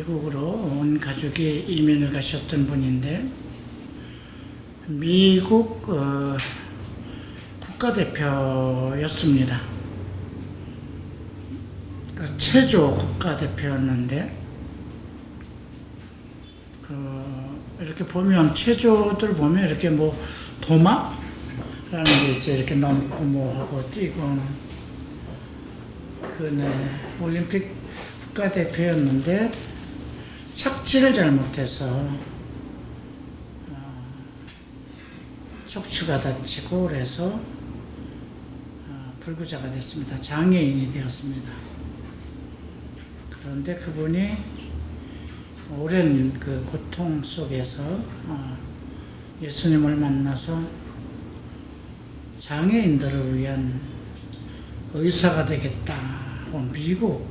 미국으로 온 가족이 이민을 가셨던 분인데, 미국 국가대표였습니다. 체조 국가대표였는데, 이렇게 보면, 체조들 보면 이렇게 뭐 도마라는 게 이제 이렇게 넘고 뭐 하고 뛰고, 올림픽 국가대표였는데 착지를 잘못해서 척추가 다치고 그래서 불구자가 됐습니다. 장애인이 되었습니다. 그런데 그분이 오랜 그 고통 속에서 예수님을 만나서 장애인들을 위한 의사가 되겠다고 미국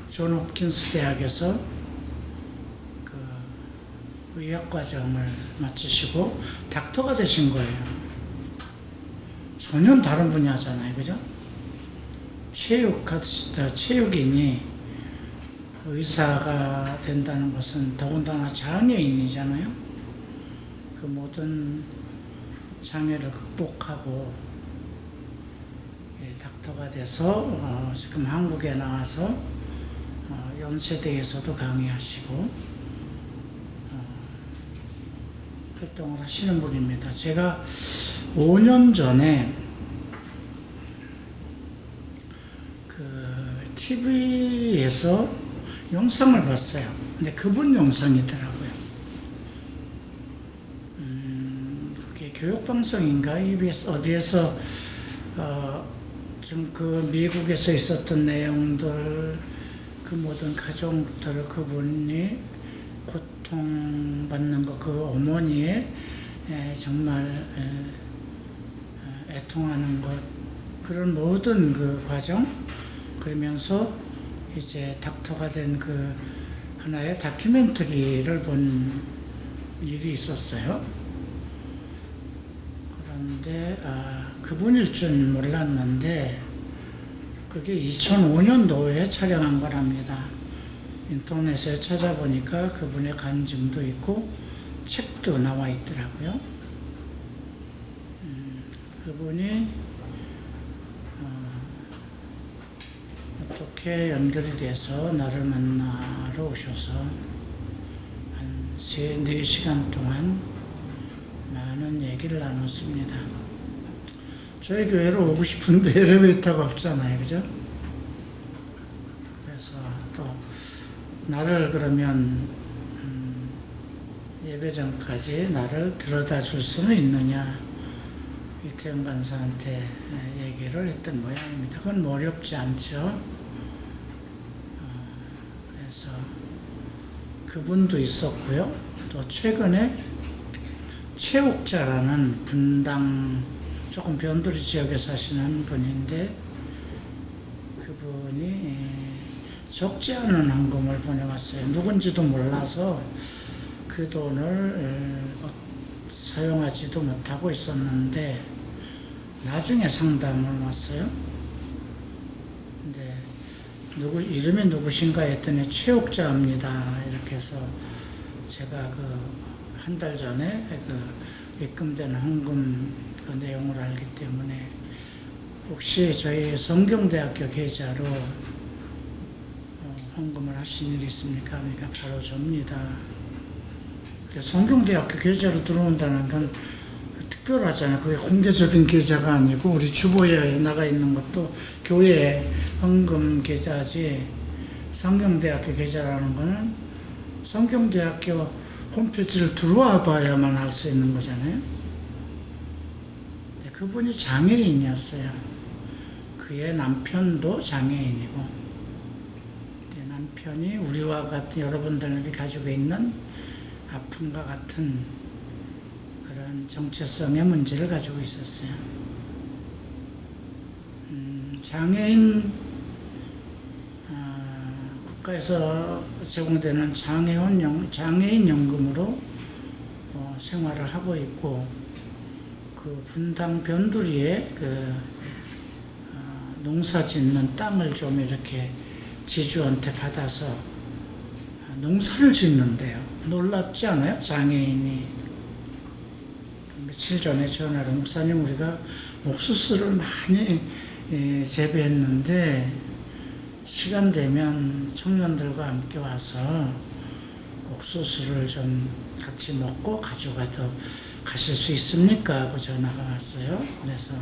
존 홉킨스 대학에서 그 의학과정을 마치시고 닥터가 되신 거예요. 전혀 다른 분야잖아요, 그죠? 체육인이 의사가 된다는 것은 더군다나 장애인이잖아요. 그 모든 장애를 극복하고 닥터가 돼서 지금 한국에 나와서 연세대에서도 강의하시고 활동을 하시는 분입니다. 제가 5년 전에 그 TV에서 영상을 봤어요. 근데 그분 영상이더라고요. 그게 교육방송인가 EBS 어디에서 좀 그 미국에서 있었던 내용들, 그 모든 가족들, 그분이 고통받는 것, 그 어머니의 정말 애통하는 것, 그런 모든 그 과정, 그러면서 이제 닥터가 된 그 하나의 다큐멘터리를 본 일이 있었어요. 그런데 그분일 줄 몰랐는데 그게 2005년도에 촬영한 거랍니다. 인터넷에 찾아보니까 그분의 간증도 있고 책도 나와 있더라고요. 그분이 어떻게 연결이 돼서 나를 만나러 오셔서 한 4시간 동안 많은 얘기를 나눴습니다. 저희 교회로 오고 싶은데 엘리베이터가 없잖아요, 그죠? 그래서 또 나를 그러면 예배장까지 나를 데려다 줄 수는 있느냐, 이태영 간사한테 얘기를 했던 모양입니다. 그건 뭐 어렵지 않죠. 그래서 그분도 있었고요. 또 최근에 최옥자라는 분당 조금 변두리 지역에 사시는 분인데, 그분이 적지 않은 헌금을 보내왔어요. 누군지도 몰라서 그 돈을 사용하지도 못하고 있었는데 나중에 상담을 왔어요. 근데 이름이 누구신가 했더니 최옥자입니다. 이렇게 해서 제가 한 달 전에 입금된 헌금 그 내용을 알기 때문에 혹시 저희 성경대학교 계좌로 헌금을 하신 일이 있습니까? 그러니까 바로 접니다. 성경대학교 계좌로 들어온다는 건 특별하잖아요. 그게 공개적인 계좌가 아니고 우리 주보에 나가 있는 것도 교회 헌금 계좌지, 성경대학교 계좌라는 거는 성경대학교 홈페이지를 들어와 봐야만 알 수 있는 거잖아요. 그분이 장애인이었어요. 그의 남편도 장애인이고, 남편이 우리와 같은 여러분들이 가지고 있는 아픔과 같은 그런 정체성의 문제를 가지고 있었어요. 장애인 국가에서 제공되는 장애인 연금으로 생활을 하고 있고, 그 분당 변두리에 농사 짓는 땅을 좀 이렇게 지주한테 받아서 농사를 짓는데요. 놀랍지 않아요? 장애인이. 며칠 전에 전화로 목사님 우리가 옥수수를 많이 재배했는데 시간 되면 청년들과 함께 와서 옥수수를 좀 같이 먹고 가져가도 가실 수 있습니까? 하고 전화가 왔어요. 그래서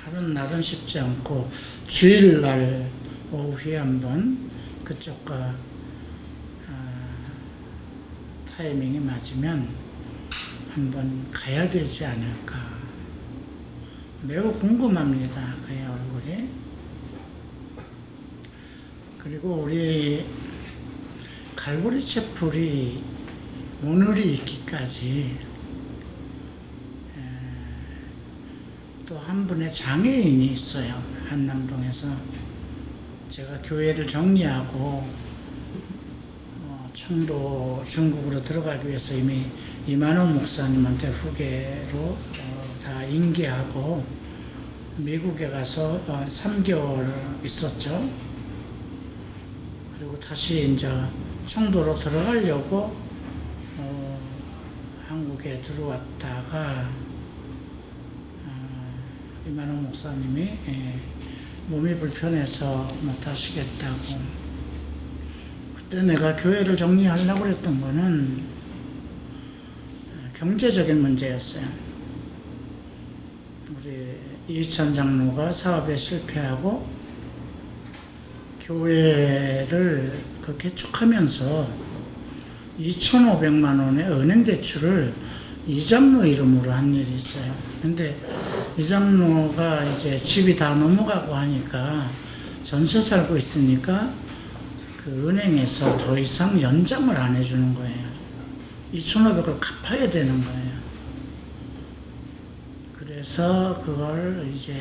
다른 날은 쉽지 않고 주일날 오후에 한번 그쪽과 타이밍이 맞으면 한번 가야 되지 않을까. 매우 궁금합니다. 그의 얼굴이. 그리고 우리 갈보리 채플이 오늘이 있기까지 또 한 분의 장애인이 있어요. 한남동에서. 제가 교회를 정리하고 청도 중국으로 들어가기 위해서 이미 이만호 목사님한테 후계로 다 인계하고 미국에 가서 3개월 있었죠. 그리고 다시 이제 청도로 들어가려고 한국에 들어왔다가 이만호 목사님이 몸이 불편해서 못 하시겠다고. 그때 내가 교회를 정리하려고 했던 거는 경제적인 문제였어요. 우리 이희찬 장로가 사업에 실패하고 교회를 그 개축하면서 2,500만 원의 은행 대출을 이 장로 이름으로 한 일이 있어요. 근데 이 장로가 이제 집이 다 넘어가고 하니까 전세 살고 있으니까 그 은행에서 더 이상 연장을 안 해주는 거예요. 2,500을 갚아야 되는 거예요. 그래서 그걸 이제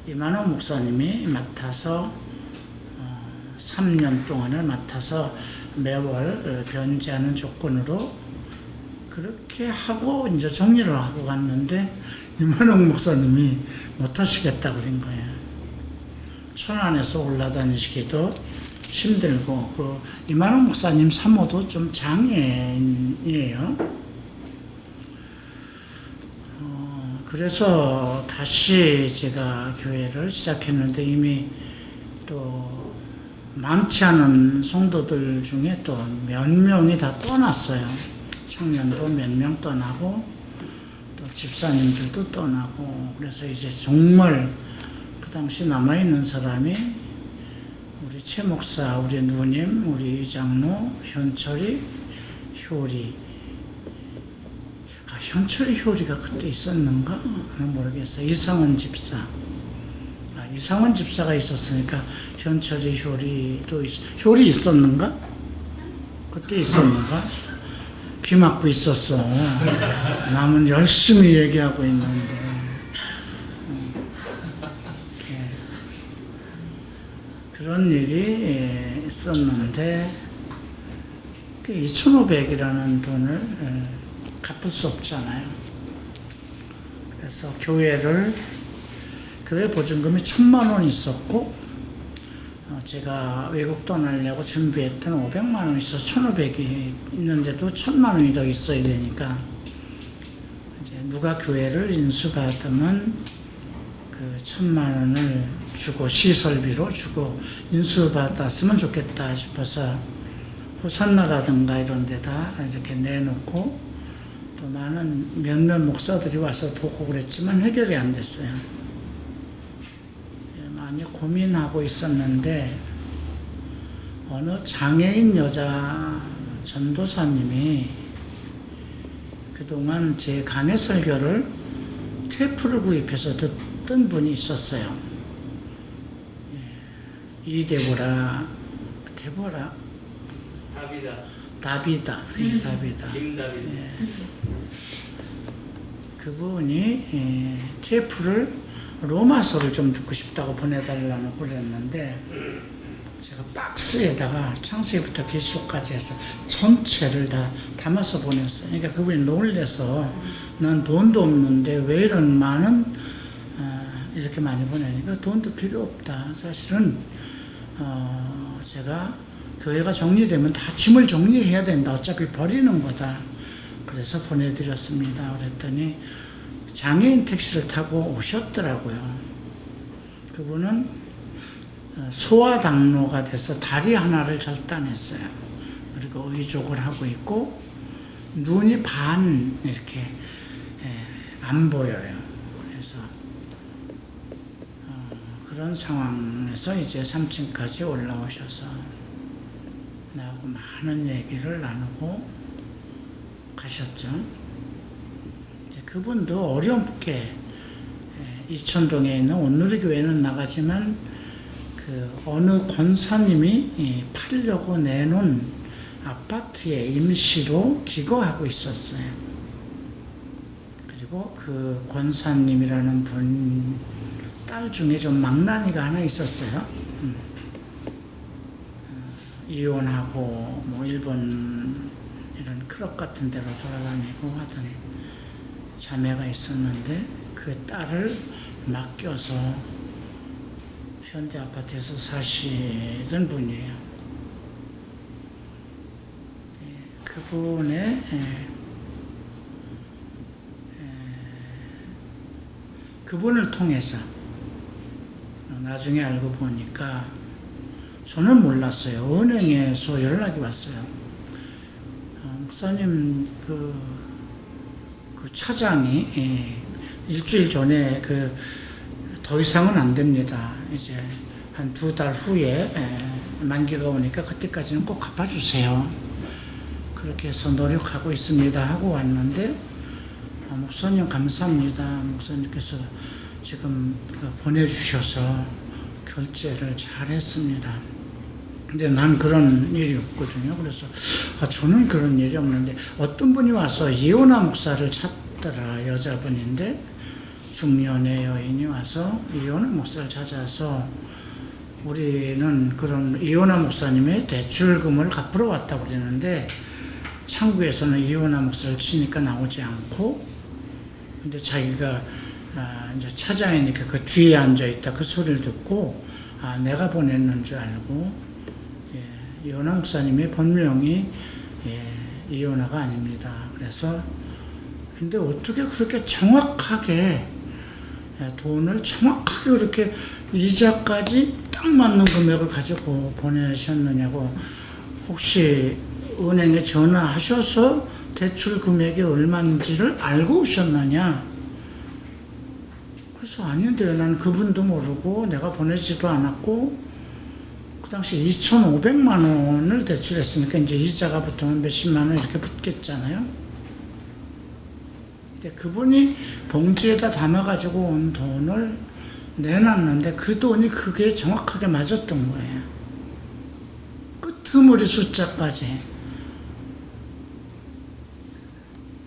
이만호 목사님이 맡아서 3년 동안을 맡아서 매월 변제하는 조건으로 그렇게 하고 이제 정리를 하고 갔는데 이만호 목사님이 못 하시겠다고 그런 거예요. 천안에서 올라다니시기도 힘들고 그 이만호 목사님 사모도 좀 장애인이에요. 그래서 다시 제가 교회를 시작했는데 이미 또 많지 않은 성도들 중에 또 몇 명이 다 떠났어요. 청년도 몇 명 떠나고 또 집사님들도 떠나고 그래서 이제 정말 그 당시 남아있는 사람이 우리 최 목사, 우리 누님, 우리 이장로, 현철이, 효리. 현철이 효리가 그때 있었는가? 모르겠어요. 이상원 집사. 이상원 집사가 있었으니까 현철이 효리도 효리 있었는가? 그때 있었는가? 귀 막고 있었어. 남은 열심히 얘기하고 있는데. 그런 일이 있었는데 2,500이라는 돈을 갚을 수 없잖아요. 그래서 교회 보증금이 1,000만 원 있었고 제가 외국 떠나려고 준비했던 500만 원 있어서 1,500이 있는데도 1,000만 원이 더 있어야 되니까 이제 누가 교회를 인수받으면 그 1,000만 원을 주고 시설비로 주고 인수받았으면 좋겠다 싶어서 호산나라든가 이런 데다 이렇게 내놓고 또 많은 몇몇 목사들이 와서 보고 그랬지만 해결이 안 됐어요. 많이 고민하고 있었는데 어느 장애인 여자 전도사님이 그동안 제 강해 설교를 테이프를 구입해서 듣던 분이 있었어요. 이데보라 다비다. 김다비다. 그분이 테이프를 로마서를 좀 듣고 싶다고 보내달라고 그랬는데 제가 박스에다가 창세기부터 계시록까지 해서 전체를 다 담아서 보냈어요. 그러니까 그분이 놀래서 난 돈도 없는데 왜 이런 많은 이렇게 많이 보내니까 돈도 필요 없다. 사실은 제가 교회가 정리되면 다 짐을 정리해야 된다. 어차피 버리는 거다. 그래서 보내드렸습니다. 그랬더니 장애인 택시를 타고 오셨더라고요. 그분은 소아당뇨가 돼서 다리 하나를 절단했어요. 그리고 의족을 하고 있고 눈이 반 이렇게 안 보여요. 그래서 그런 상황에서 이제 3층까지 올라오셔서 나하고 많은 얘기를 나누고 가셨죠. 이제 그분도 어렵게 이천동에 있는 온누리교회는 나가지만 그 어느 권사님이 팔려고 내놓은 아파트에 임시로 기거하고 있었어요. 그리고 그 권사님이라는 분 딸 중에 좀 망나니가 하나 있었어요. 이혼하고 뭐 일본 이런 클럽 같은 데로 돌아다니고 하던 자매가 있었는데 그 딸을 맡겨서 현대아파트에서 사시던 분이에요. 그분의 그분을 통해서 나중에 알고 보니까 저는 몰랐어요. 은행에서 연락이 왔어요. 목사님 그 차장이 일주일 전에 더 이상은 안 됩니다. 이제 한 2달 후에 만기가 오니까 그때까지는 꼭 갚아주세요. 그렇게 해서 노력하고 있습니다 하고 왔는데 목사님 감사합니다. 목사님께서 지금 보내주셔서 결제를 잘 했습니다. 근데 난 그런 일이 없거든요. 그래서 저는 그런 일이 없는데 어떤 분이 와서 이호나 목사를 찾더라. 여자분인데 중년의 여인이 와서 이호나 목사를 찾아서 우리는 그런 이호나 목사님의 대출금을 갚으러 왔다고 그러는데 창구에서는 이호나 목사를 치니까 나오지 않고 근데 자기가 이제 차장이니까 그 뒤에 앉아있다 그 소리를 듣고 내가 보냈는 줄 알고 이호나 목사님의 본명이 이호나가 아닙니다. 그래서 근데 어떻게 그렇게 정확하게 돈을 정확하게 그렇게 이자까지 딱 맞는 금액을 가지고 보내셨느냐고 혹시 은행에 전화하셔서 대출 금액이 얼마인지를 알고 오셨느냐? 그래서 아닌데요. 난 그분도 모르고 내가 보내지도 않았고 그 당시 2,500만 원을 대출했으니까 이제 이자가 붙으면 몇십만 원 이렇게 붙겠잖아요. 근데 그분이 봉지에다 담아가지고 온 돈을 내놨는데 그 돈이 그게 정확하게 맞았던 거예요. 끄트머리 숫자까지.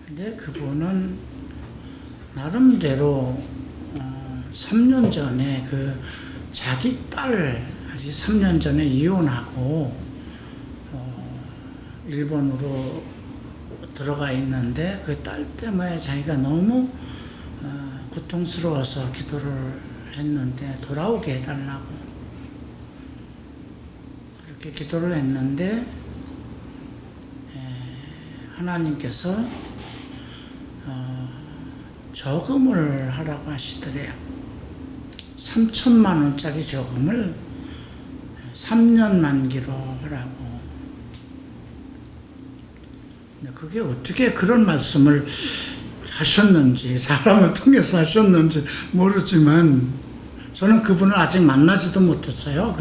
근데 그분은 나름대로 3년 전에 자기 딸 아직 3년 전에 이혼하고 일본으로 들어가 있는데 그 딸 때문에 자기가 너무 고통스러워서 기도를 했는데 돌아오게 해달라고 그렇게 기도를 했는데 하나님께서 저금을 하라고 하시더래요. 3천만 원짜리 저금을 3년 만기로 하라고. 그게 어떻게 그런 말씀을 하셨는지 사람을 통해서 하셨는지 모르지만 저는 그분을 아직 만나지도 못했어요.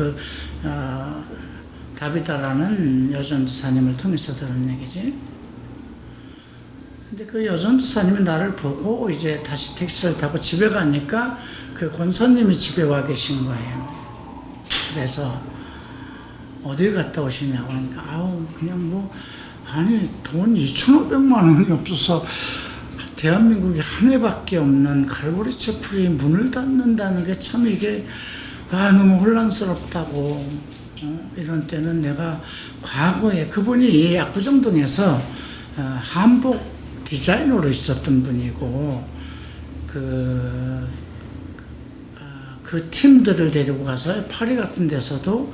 다비다라는 여전도사님을 통해서 들은 얘기지. 근데 그 여전도사님이 나를 보고 이제 다시 택시를 타고 집에 가니까 그 권사님이 집에 와 계신 거예요. 그래서 어디 갔다 오시냐고 하니까 그냥 돈 2,500만 원이 없어서 대한민국에 한 해밖에 없는 갈보리체 풀이 문을 닫는다는 게 참 이게 너무 혼란스럽다고. 이런 때는 내가 과거에 그분이 압구정동에서 한복 디자이너로 있었던 분이고 그 팀들을 데리고 가서 파리 같은 데서도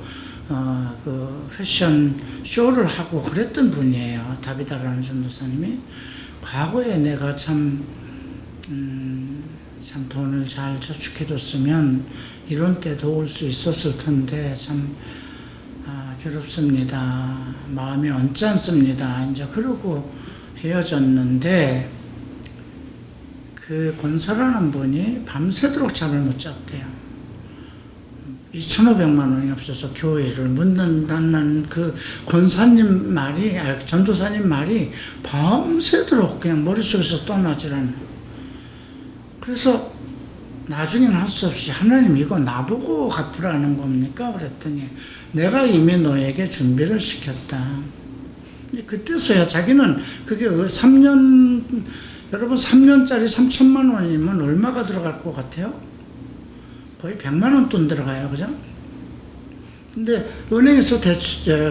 그 패션 쇼를 하고 그랬던 분이에요. 다비다라는 전도사님이. 과거에 내가 참 돈을 잘 저축해뒀으면 이런 때도 올 수 있었을 텐데 참 괴롭습니다. 마음이 언짢습니다. 이제 그러고 헤어졌는데 그 권사라는 분이 밤새도록 잠을 못 잤대요. 2,500만 원이 없어서 교회를 문 닫는 그 권사님 말이, 전도사님 말이 밤새도록 그냥 머릿속에서 떠나질 않아요. 그래서 나중에는 할 수 없이 하나님 이거 나보고 갚으라는 겁니까? 그랬더니 내가 이미 너에게 준비를 시켰다. 그때서야 자기는 그게 3년, 여러분 3년짜리 3천만 원이면 얼마가 들어갈 것 같아요? 거의 100만 원 돈 들어가요. 그죠? 근데 은행에서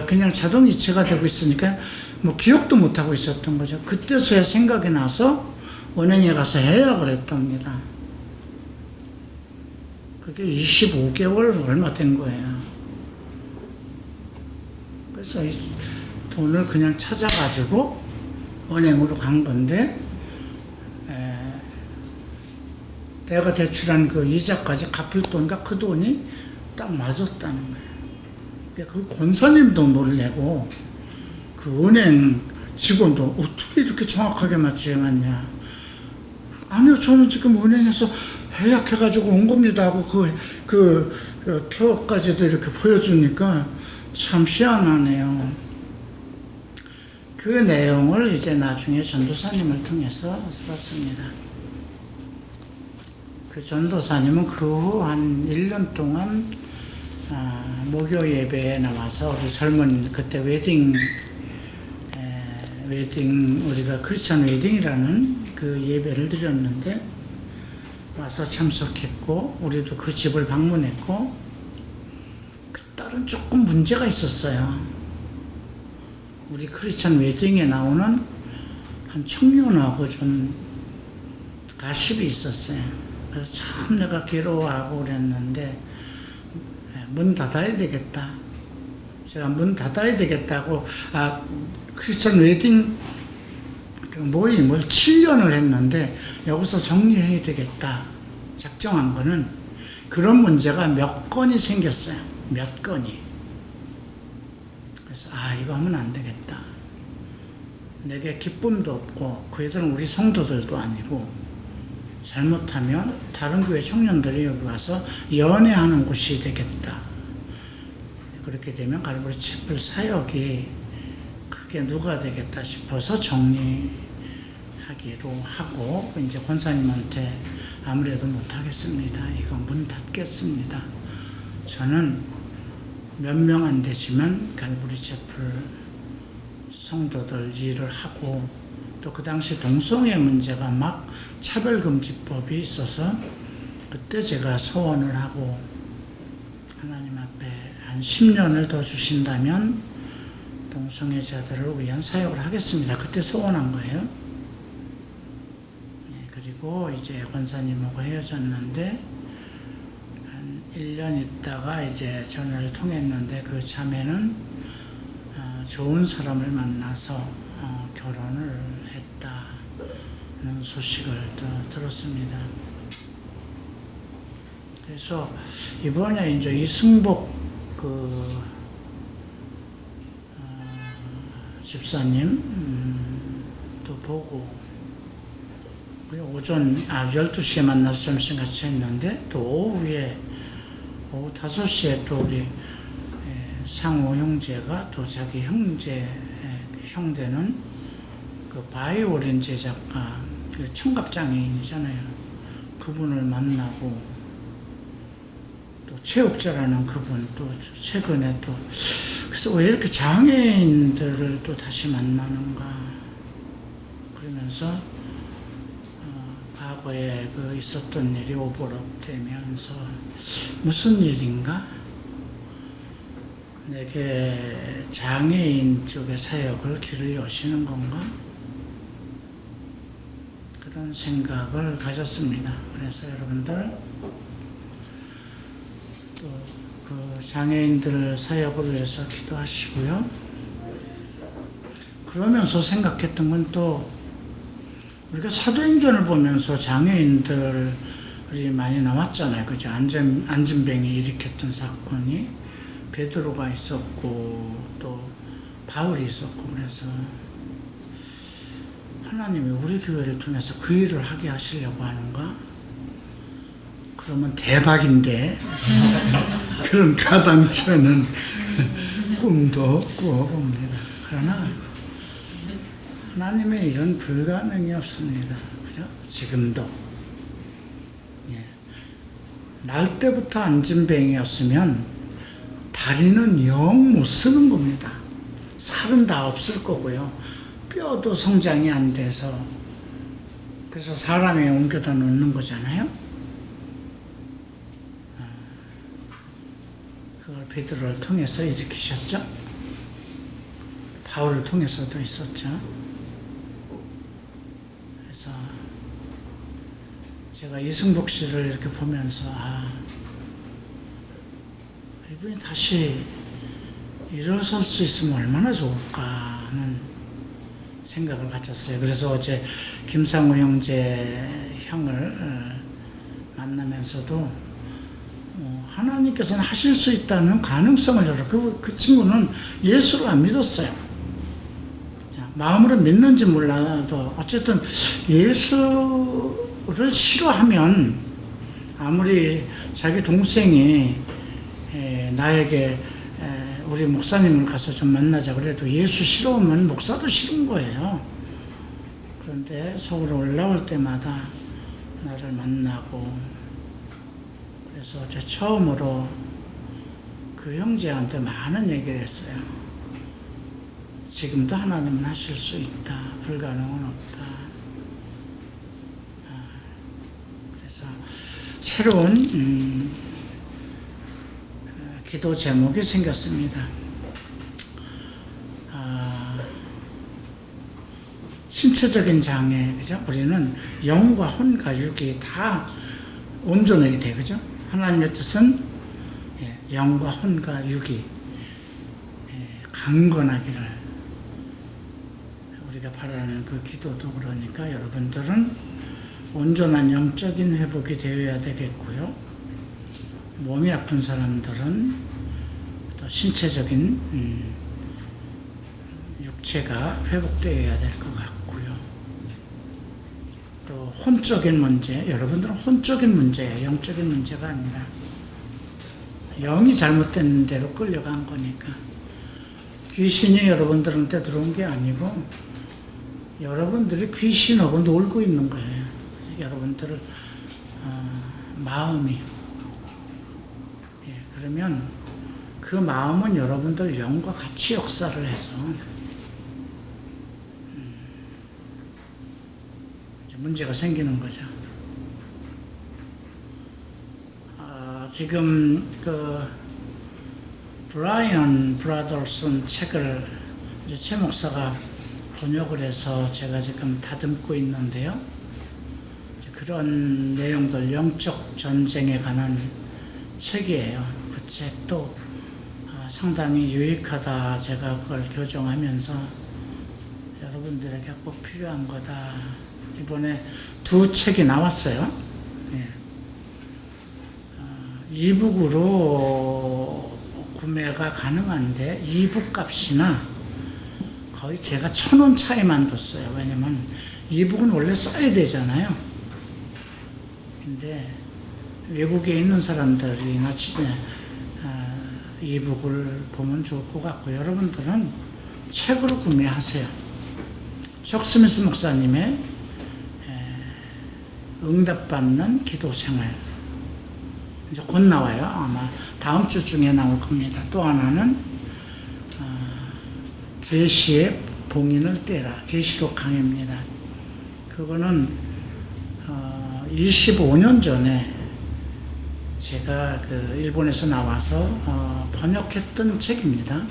그냥 자동 이체가 되고 있으니까 뭐 기억도 못하고 있었던 거죠. 그때서야 생각이 나서 은행에 가서 해야 그랬답니다. 그게 25개월 얼마 된 거예요. 그래서 이 돈을 그냥 찾아가지고 은행으로 간 건데, 내가 대출한 그 이자까지 갚을 돈과 그 돈이 딱 맞았다는 거예요. 그 권사님도 놀래고, 그 은행 직원도 어떻게 이렇게 정확하게 맞냐. 아니요, 저는 지금 은행에서 해약해가지고 온 겁니다 하고 그 표까지도 이렇게 보여주니까 참 희한하네요. 그 내용을 이제 나중에 전도사님을 통해서 들었습니다. 그 전도사님은 그 후 한 1년 동안 목요 예배에 나와서 우리 젊은 그때 웨딩 우리가 크리스찬 웨딩이라는 그 예배를 드렸는데 와서 참석했고, 우리도 그 집을 방문했고, 그 딸은 조금 문제가 있었어요. 우리 크리스찬 웨딩에 나오는 한 청년하고 좀 가십이 있었어요. 그래서 참 내가 괴로워하고 그랬는데, 문 닫아야 되겠다. 제가 문 닫아야 되겠다고, 크리스찬 웨딩 모임을 7년을 했는데, 여기서 정리해야 되겠다. 작정한 거는 그런 문제가 몇 건이 생겼어요. 몇 건이. 그래서, 이거 하면 안 되겠다. 내게 기쁨도 없고, 그 애들은 우리 성도들도 아니고, 잘못하면 다른 교회 청년들이 여기 와서 연애하는 곳이 되겠다. 그렇게 되면 갈보리 채플 사역이 크게 누가 되겠다 싶어서 정리하기로 하고, 이제 권사님한테 아무래도 못하겠습니다. 이거 문 닫겠습니다. 저는 몇 명 안 되지만 갈보리 채플 성도들 일을 하고, 또 그 당시 동성애 문제가 막 차별금지법이 있어서 그때 제가 소원을 하고, 하나님 앞에 한 10년을 더 주신다면 동성애자들을 위한 사역을 하겠습니다. 그때 소원한 거예요. 그리고 이제 권사님하고 헤어졌는데 한 1년 있다가 이제 전화를 통했는데, 그 자매는 좋은 사람을 만나서 결혼을 했다는 소식을 들었습니다. 그래서 이번에 이제 이승복 집사님 또 보고, 오전 12시에 만나서 점심 같이 했는데, 또 오후 5시에 또 우리 상호 형제가 또 자기 형제는 그 바이올린 제작가, 그 청각장애인이잖아요. 그분을 만나고, 또 최욱자라는 그분 또 최근에 또, 그래서 왜 이렇게 장애인들을 또 다시 만나는가 그러면서 과거에 그 있었던 일이 오버랩 되면서 무슨 일인가? 내게 장애인 쪽의 사역을 길을 여시는 건가? 그런 생각을 가졌습니다. 그래서 여러분들 또 그 장애인들 사역으로 해서 기도하시고요. 그러면서 생각했던 건 또 우리가 사도행전을 보면서 장애인들이 많이 나왔잖아요. 그죠? 안진뱅이 일으켰던 사건이 베드로가 있었고 또 바울이 있었고 그래서 하나님이 우리 교회를 통해서 그 일을 하게 하시려고 하는가? 그러면 대박인데 그런 가당찮은 꿈도 꾸어봅니다. 그러나 하나님의 일은 불가능이 없습니다. 그죠? 지금도. 예. 날 때부터 안진뱅이였으면 다리는 영 못 쓰는 겁니다. 살은 다 없을 거고요. 뼈도 성장이 안 돼서 그래서 사람이 옮겨다 놓는 거잖아요. 그걸 베드로를 통해서 일으키셨죠. 바울을 통해서도 있었죠. 그래서 제가 이승복 씨를 이렇게 보면서 이분이 다시 일어설 수 있으면 얼마나 좋을까 하는 생각을 가졌어요. 그래서 어제 김상우 형을 만나면서도 하나님께서는 하실 수 있다는 가능성을 열어. 그 친구는 예수를 안 믿었어요. 마음으로 믿는지 몰라도 어쨌든 예수를 싫어하면 아무리 자기 동생이 나에게 우리 목사님을 가서 좀 만나자 그래도 예수 싫어하면 목사도 싫은 거예요. 그런데 서울 올라올 때마다 나를 만나고 그래서 어제 처음으로 그 형제한테 많은 얘기를 했어요. 지금도 하나님은 하실 수 있다. 불가능은 없다. 그래서 새로운 기도 제목이 생겼습니다. 신체적인 장애, 그죠? 우리는 영과 혼과 육이 다 온전하게 돼, 그죠? 하나님의 뜻은 영과 혼과 육이 강건하기를 우리가 바라는 그 기도도 그러니까 여러분들은 온전한 영적인 회복이 되어야 되겠고요. 몸이 아픈 사람들은 또 신체적인 육체가 회복되어야 될 것 같고요. 또 혼적인 문제, 여러분들은 혼적인 문제예요. 영적인 문제가 아니라 영이 잘못된 대로 끌려간 거니까 귀신이 여러분들한테 들어온 게 아니고 여러분들이 귀신하고 놀고 있는 거예요. 여러분들 마음이 그러면 그 마음은 여러분들 영과 같이 역사를 해서 문제가 생기는 거죠. 지금 그 브라이언 브라더슨 책을 이제 최 목사가 번역을 해서 제가 지금 다듬고 있는데요. 그런 내용들, 영적 전쟁에 관한 책이에요. 그 책도 상당히 유익하다. 제가 그걸 교정하면서 여러분들에게 꼭 필요한 거다. 이번에 2책이 나왔어요. 이북으로 구매가 가능한데 이북 값이나 거의 제가 1,000원 차이만 뒀어요. 왜냐면 이북은 원래 써야 되잖아요. 근데 외국에 있는 사람들이나 이북을 보면 좋을 것 같고 여러분들은 책으로 구매하세요. 척 스미스 목사님의 응답받는 기도생활 이제 곧 나와요. 아마 다음 주 중에 나올 겁니다. 또 하나는 계시의 봉인을 떼라. 계시록 강해입니다. 그거는 25년 전에 제가 그 일본에서 나와서 번역했던 책입니다.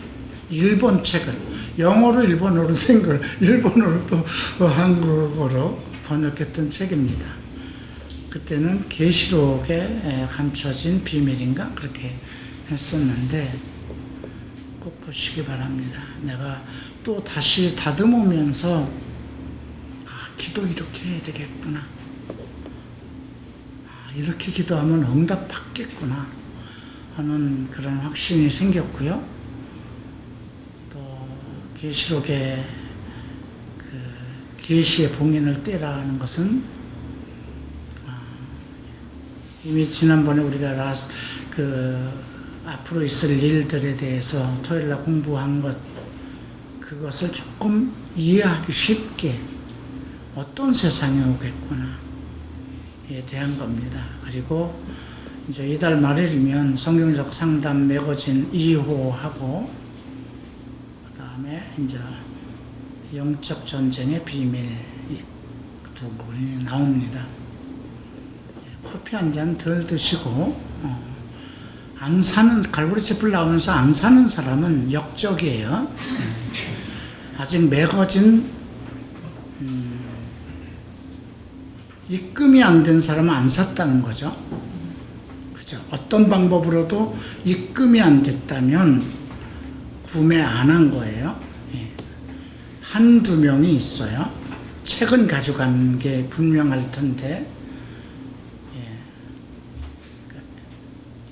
일본 책을 영어로 일본어로 된 걸 일본어로 또 한국어로 번역했던 책입니다. 그때는 계시록에 감춰진 비밀인가 그렇게 했었는데 꼭 보시기 바랍니다. 내가 또 다시 다듬으면서 기도 이렇게 해야 되겠구나. 이렇게 기도하면 응답 받겠구나 하는 그런 확신이 생겼고요. 또 계시록에 그 계시의 봉인을 떼라는 것은 이미 지난번에 우리가 앞으로 있을 일들에 대해서 토요일날 공부한 그것을 조금 이해하기 쉽게 어떤 세상이 오겠구나에 대한 겁니다. 그리고 이제 이달 말일이면 성경적 상담 매거진 2호하고 그 다음에 이제 영적 전쟁의 비밀 두 권이 나옵니다. 커피 한 잔 덜 드시고 안 사는 갈보리채불 나오면서 안 사는 사람은 역적이에요. 아직 매거진 입금이 안 된 사람은 안 샀다는 거죠. 그죠? 어떤 방법으로도 입금이 안 됐다면 구매 안 한 거예요. 한두 명이 있어요. 책은 가져간 게 분명할 텐데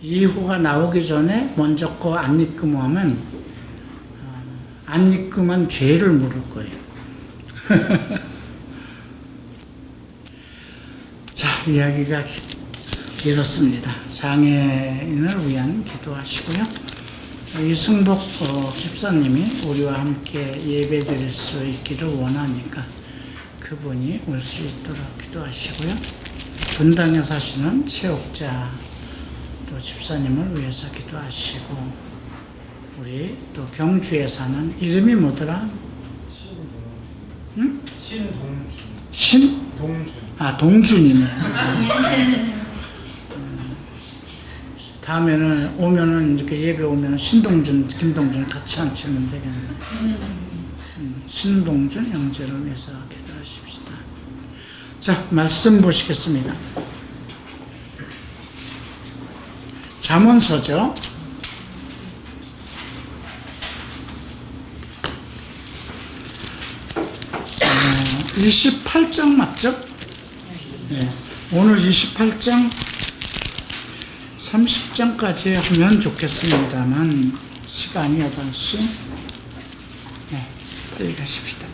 2호가 나오기 전에 먼저 거 안 입금하면 안 입금한 죄를 물을 거예요. 자, 이야기가 길었습니다. 장애인을 위한 기도하시고요. 이승복 집사님이 우리와 함께 예배 드릴 수 있기를 원하니까 그분이 올 수 있도록 기도하시고요. 분당에 사시는 체육자 또 집사님을 위해서 기도하시고, 우리 또 경주에 사는 이름이 뭐더라? 응? 동준. 동준이네. 다음에는 오면은 이렇게 예배 오면은 신동준, 김동준 같이 앉히면 되겠네. 신동준 형제를 위해서 기도하십시다. 자, 말씀 보시겠습니다. 잠언서죠. 28장 맞죠? 네. 오늘 28장 30장까지 하면 좋겠습니다만 시간이 8시. 네, 빨리 가십시다.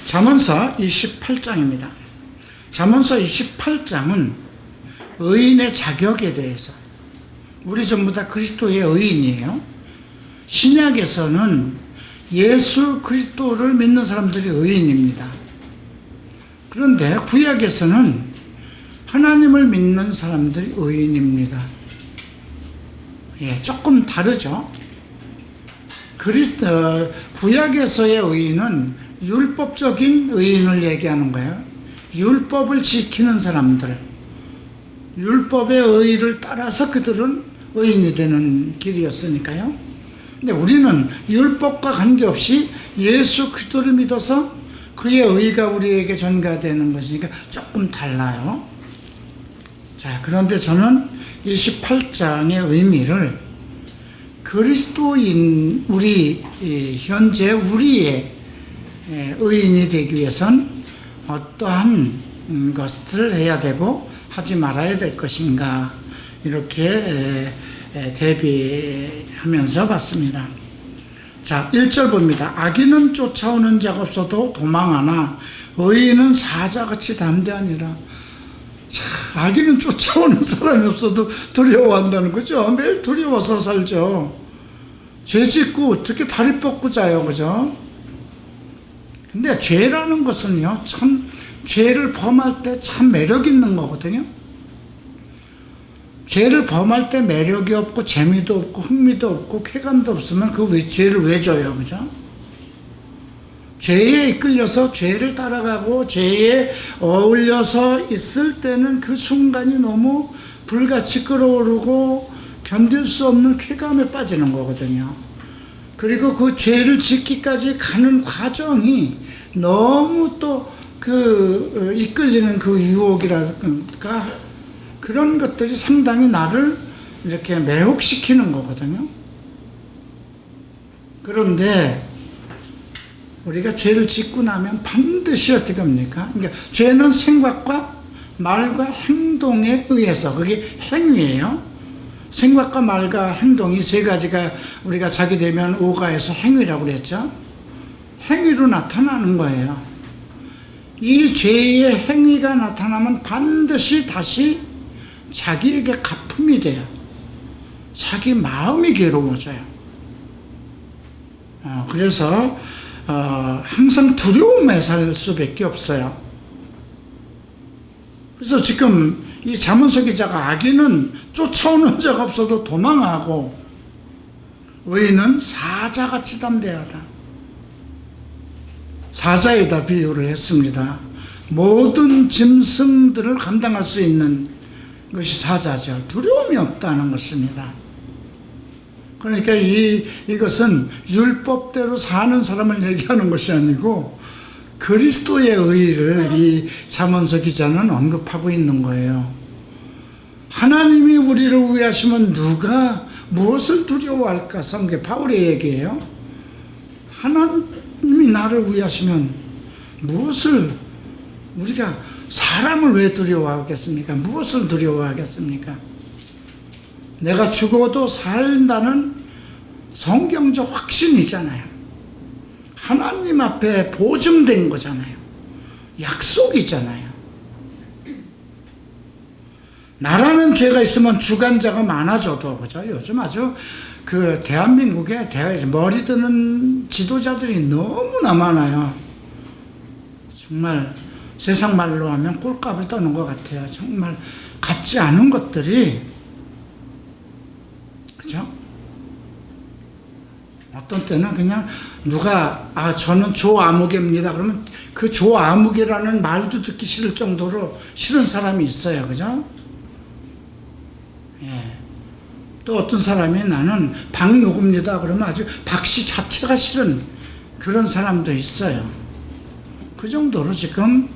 잠언서 28장입니다. 잠언서 28장은 의인의 자격에 대해서, 우리 전부 다 그리스도의 의인이에요. 신약에서는 예수 그리스도를 믿는 사람들이 의인입니다. 그런데 구약에서는 하나님을 믿는 사람들이 의인입니다. 조금 다르죠. 구약에서의 의인은 율법적인 의인을 얘기하는 거예요. 율법을 지키는 사람들, 율법의 의의를 따라서 그들은 의인이 되는 길이었으니까요. 근데 우리는 율법과 관계없이 예수 그리스도를 믿어서 그의 의의가 우리에게 전가되는 것이니까 조금 달라요. 자, 그런데 저는 28장의 의미를 그리스도인 현재 우리의 의인이 되기 위해선 어떠한 것을 해야 되고 하지 말아야 될 것인가, 이렇게 대비하면서 봤습니다. 자, 1절 봅니다. 악인은 쫓아오는 자가 없어도 도망하나 의인은 사자같이 담대하니라. 자, 악인은 쫓아오는 사람이 없어도 두려워한다는 거죠. 매일 두려워서 살죠. 죄 짓고 어떻게 다리 뻗고 자요, 그죠? 근데 죄라는 것은요, 참 죄를 범할 때 참 매력 있는 거거든요. 죄를 범할 때 매력이 없고 재미도 없고 흥미도 없고 쾌감도 없으면 죄를 왜 져요, 그죠? 죄에 이끌려서 죄를 따라가고 죄에 어울려서 있을 때는 그 순간이 너무 불같이 끓어오르고 견딜 수 없는 쾌감에 빠지는 거거든요. 그리고 그 죄를 짓기까지 가는 과정이 너무 또 이끌리는 그 유혹이랄까, 그런 것들이 상당히 나를 이렇게 매혹시키는 거거든요. 그런데 우리가 죄를 짓고 나면 반드시 어떻게 합니까? 그러니까 죄는 생각과 말과 행동에 의해서, 그게 행위예요. 생각과 말과 행동, 이 세 가지가 우리가 자기 되면 오가에서 행위라고 그랬죠. 행위로 나타나는 거예요. 이 죄의 행위가 나타나면 반드시 다시 자기에게 가품이 돼요. 자기 마음이 괴로워져요. 그래서 항상 두려움에 살 수밖에 없어요. 그래서 지금 이 잠언서 기자가 악인은 쫓아오는 자가 없어도 도망하고 의인은 사자같이 담대하다. 사자에다 비유를 했습니다. 모든 짐승들을 감당할 수 있는 것이 사자죠. 두려움이 없다는 것입니다. 그러니까 이것은 율법대로 사는 사람을 얘기하는 것이 아니고 그리스도의 의의를 이 잠언서 기자는 언급하고 있는 거예요. 하나님이 우리를 위하시면 누가 무엇을 두려워할까? 성경 바울의 얘기예요. 하나님이 나를 위하시면 무엇을, 우리가 사람을 왜 두려워하겠습니까? 무엇을 두려워하겠습니까? 내가 죽어도 산다는 성경적 확신이잖아요. 하나님 앞에 보증된 거잖아요. 약속이잖아요. 나라는 죄가 있으면 주관자가 많아져도, 그죠? 요즘 아주 대한민국에 머리 드는 지도자들이 너무나 많아요. 정말 세상 말로 하면 꼴값을 떠는 것 같아요. 정말 같지 않은 것들이, 그죠? 어떤 때는 그냥 누가 저는 조아무개입니다 그러면 그 조아무개라는 말도 듣기 싫을 정도로 싫은 사람이 있어요. 그죠? 예. 또 어떤 사람이 나는 박누구입니다 그러면 아주 박씨 자체가 싫은 그런 사람도 있어요. 그 정도로 지금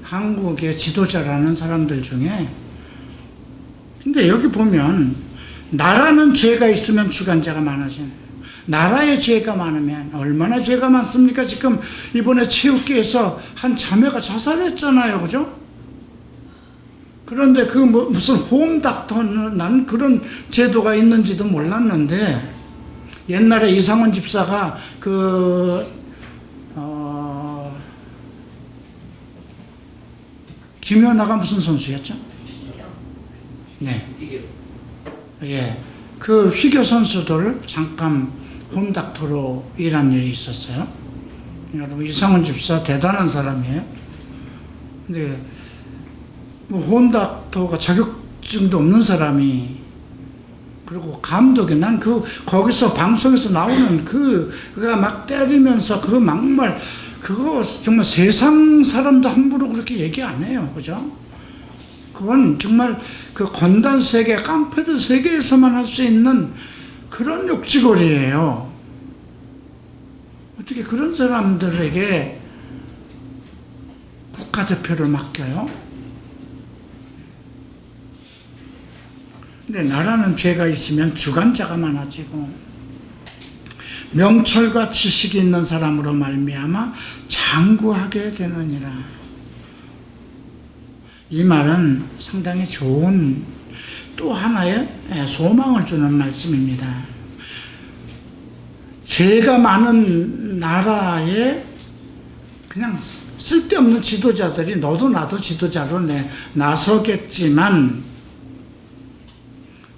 한국의 지도자라는 사람들 중에, 근데 여기 보면 나라는 죄가 있으면 주관자가 많아지는, 나라에 죄가 많으면 얼마나 죄가 많습니까? 지금 이번에 체육계에서 한 자매가 자살했잖아요. 그죠? 그런데 무슨 홈닥터는, 난 그런 제도가 있는지도 몰랐는데, 옛날에 이상원 집사가 김연아가 무슨 선수였죠? 네. 예. 그 피겨 선수들 잠깐 홈닥터로 일한 일이 있었어요. 여러분, 이상원 집사 대단한 사람이에요. 근데 홈닥터가 자격증도 없는 사람이, 그리고 감독이, 난 거기서 방송에서 나오는 그가 막 때리면서 그 막말, 그거 정말 세상 사람도 함부로 그렇게 얘기 안 해요. 그죠? 그건 정말 그 건단 세계, 깡패들 세계에서만 할 수 있는 그런 욕지거리예요. 어떻게 그런 사람들에게 국가대표를 맡겨요? 근데 나라는 죄가 있으면 주관자가 많아지고 명철과 지식이 있는 사람으로 말미암아 장구하게 되느니라. 이 말은 상당히 좋은 또 하나의 소망을 주는 말씀입니다. 죄가 많은 나라에 그냥 쓸데없는 지도자들이 너도 나도 지도자로 나서겠지만,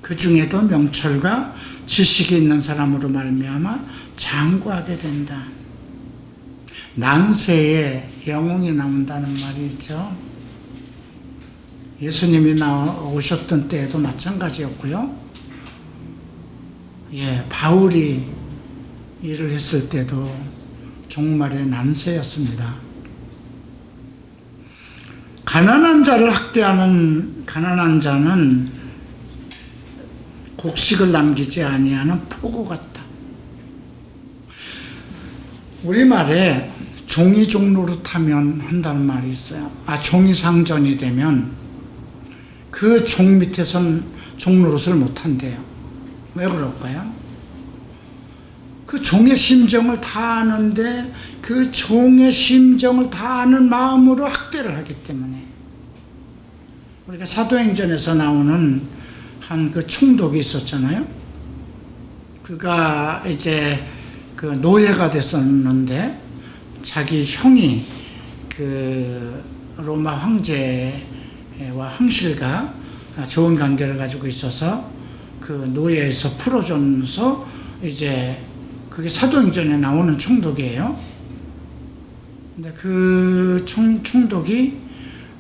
그 중에도 명철과 지식이 있는 사람으로 말미암아 장구하게 된다. 난세에 영웅이 나온다는 말이 있죠. 예수님이 오셨던 때에도 마찬가지였고요. 예, 바울이 일을 했을 때도 종말의 난세였습니다. 가난한 자를 학대하는 가난한 자는 곡식을 남기지 아니하는 포구 같다. 우리말에 종이 종로로 타면 한다는 말이 있어요. 종이 상전이 되면 그 종 밑에선 종 노릇을 못한대요. 왜 그럴까요? 그 종의 심정을 다 아는데 그 종의 심정을 다 아는 마음으로 학대를 하기 때문에. 우리가 사도행전에서 나오는 한 그 총독이 있었잖아요. 그가 이제 그 노예가 됐었는데 자기 형이 그 로마 황제와 황실과 좋은 관계를 가지고 있어서 그 노예에서 풀어줘서 이제 그게 사도행전에 나오는 총독이에요. 근데 그 총독이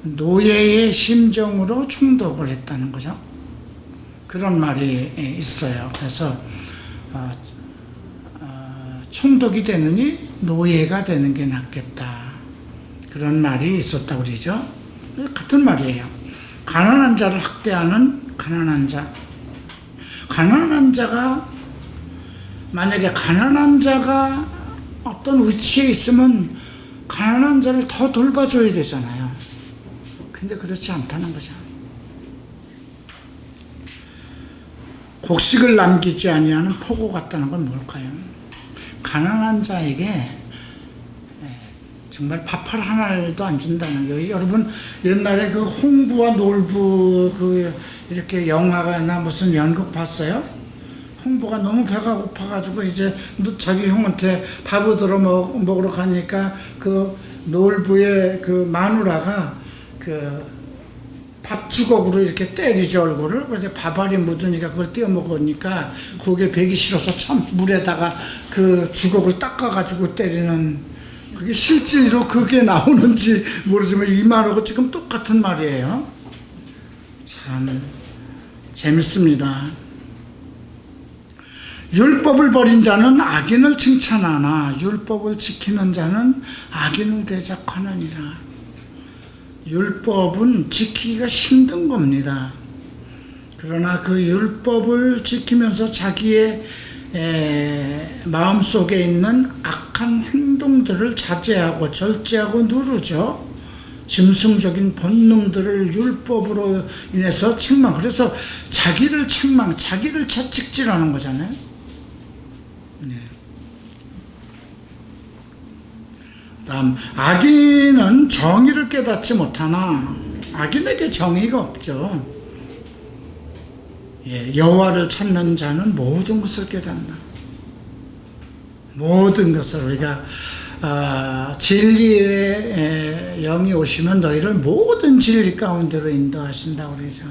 노예의 심정으로 총독을 했다는 거죠. 그런 말이 있어요. 그래서 총독이 되느니 노예가 되는 게 낫겠다. 그런 말이 있었다고 그러죠. 같은 말이에요. 가난한 자를 학대하는 가난한 자. 가난한 자가, 만약에 가난한 자가 어떤 위치에 있으면 가난한 자를 더 돌봐줘야 되잖아요. 근데 그렇지 않다는 거죠. 곡식을 남기지 아니하는 포고 같다는 건 뭘까요? 가난한 자에게 정말 밥 한 알도 안 준다는 거예요. 여러분 옛날에 그 홍부와 놀부 그 이렇게 영화나 무슨 연극 봤어요? 홍부가 너무 배가 고파가지고 이제 자기 형한테 밥 얻으러 먹으러 가니까 그 놀부의 그 마누라가 그 밥 주걱으로 이렇게 때리죠, 얼굴을. 그런데 밥알이 묻으니까 그걸 떼어 먹으니까 그게 배기 싫어서 참 물에다가 그 주걱을 닦아가지고 때리는, 그게 실제로 그게 나오는지 모르지만 이 말하고 지금 똑같은 말이에요. 참 재밌습니다. 율법을 버린 자는 악인을 칭찬하나 율법을 지키는 자는 악인을 대적하느니라. 율법은 지키기가 힘든 겁니다. 그러나 그 율법을 지키면서 자기의 마음속에 있는 악한 행동들을 자제하고 절제하고 누르죠. 짐승적인 본능들을 율법으로 인해서 책망, 그래서 자기를 책망, 자기를 채찍질하는 거잖아요. 네. 다음, 악인은 정의를 깨닫지 못하나 악인에게 정의가 없죠. 여호와를 찾는 자는 모든 것을 깨닫나. 모든 것을 우리가 진리의 영이 오시면 너희를 모든 진리 가운데로 인도하신다고 그러죠.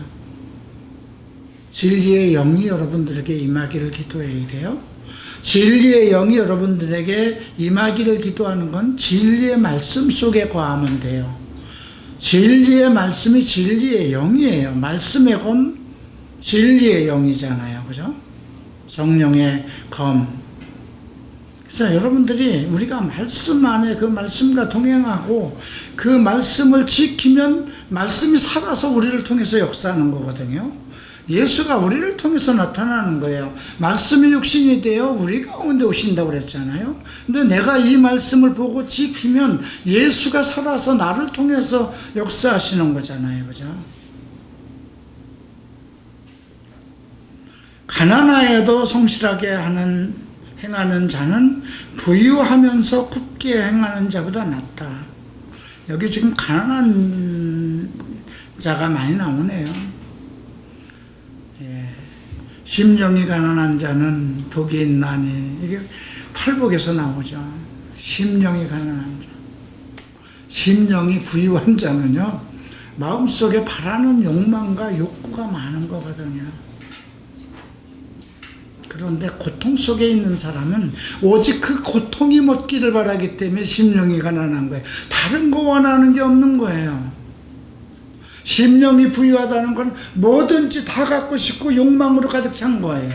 진리의 영이 여러분들에게 임하기를 기도해야 돼요. 진리의 영이 여러분들에게 임하기를 기도하는 건 진리의 말씀 속에 거하면 돼요. 진리의 말씀이 진리의 영이에요. 말씀의 검, 진리의 영이잖아요. 그죠? 성령의 검. 그래서 여러분들이 우리가 말씀 안에 그 말씀과 동행하고 그 말씀을 지키면 말씀이 살아서 우리를 통해서 역사하는 거거든요. 예수가 우리를 통해서 나타나는 거예요. 말씀이 육신이 되어 우리 가운데 오신다고 그랬잖아요. 근데 내가 이 말씀을 보고 지키면 예수가 살아서 나를 통해서 역사하시는 거잖아요. 그죠? 가난하여도 성실하게 행하는 자는 부유하면서 굳게 행하는 자보다 낫다. 여기 지금 가난한 자가 많이 나오네요. 심령이 가난한 자는 복이 있나니, 이게 팔복에서 나오죠. 심령이 가난한 자. 심령이 부유한 자는요, 마음속에 바라는 욕망과 욕구가 많은 거거든요. 그런데 고통 속에 있는 사람은 오직 그 고통이 멎기를 바라기 때문에 심령이 가난한 거예요. 다른 거 원하는 게 없는 거예요. 심령이 부유하다는 건 뭐든지 다 갖고 싶고 욕망으로 가득 찬 거예요.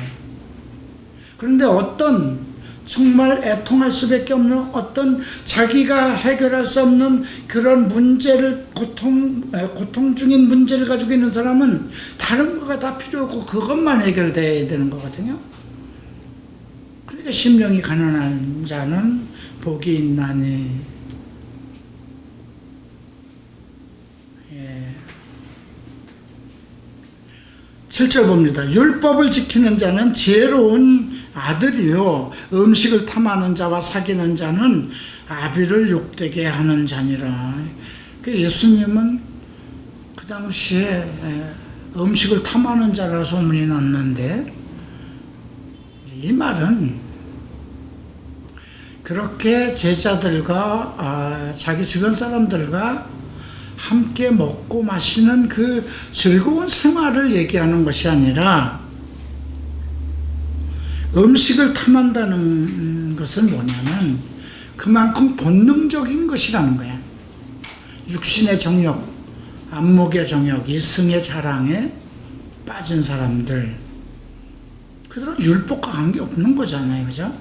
그런데 어떤 정말 애통할 수밖에 없는 어떤 자기가 해결할 수 없는 그런 문제를 고통 중인 문제를 가지고 있는 사람은 다른 거가 다 필요 없고 그것만 해결돼야 되는 거거든요. 그러니까 심령이 가난한 자는 복이 있나니. 7절 봅니다. 율법을 지키는 자는 지혜로운 아들이요 음식을 탐하는 자와 사귀는 자는 아비를 욕되게 하는 자니라. 예수님은 그 당시에 음식을 탐하는 자라 소문이 났는데, 이 말은 그렇게 제자들과 자기 주변 사람들과 함께 먹고 마시는 그 즐거운 생활을 얘기하는 것이 아니라, 음식을 탐한다는 것은 뭐냐면 그만큼 본능적인 것이라는 거야. 육신의 정욕, 안목의 정욕, 이승의 자랑에 빠진 사람들, 그들은 율법과 관계없는 거잖아요. 그죠?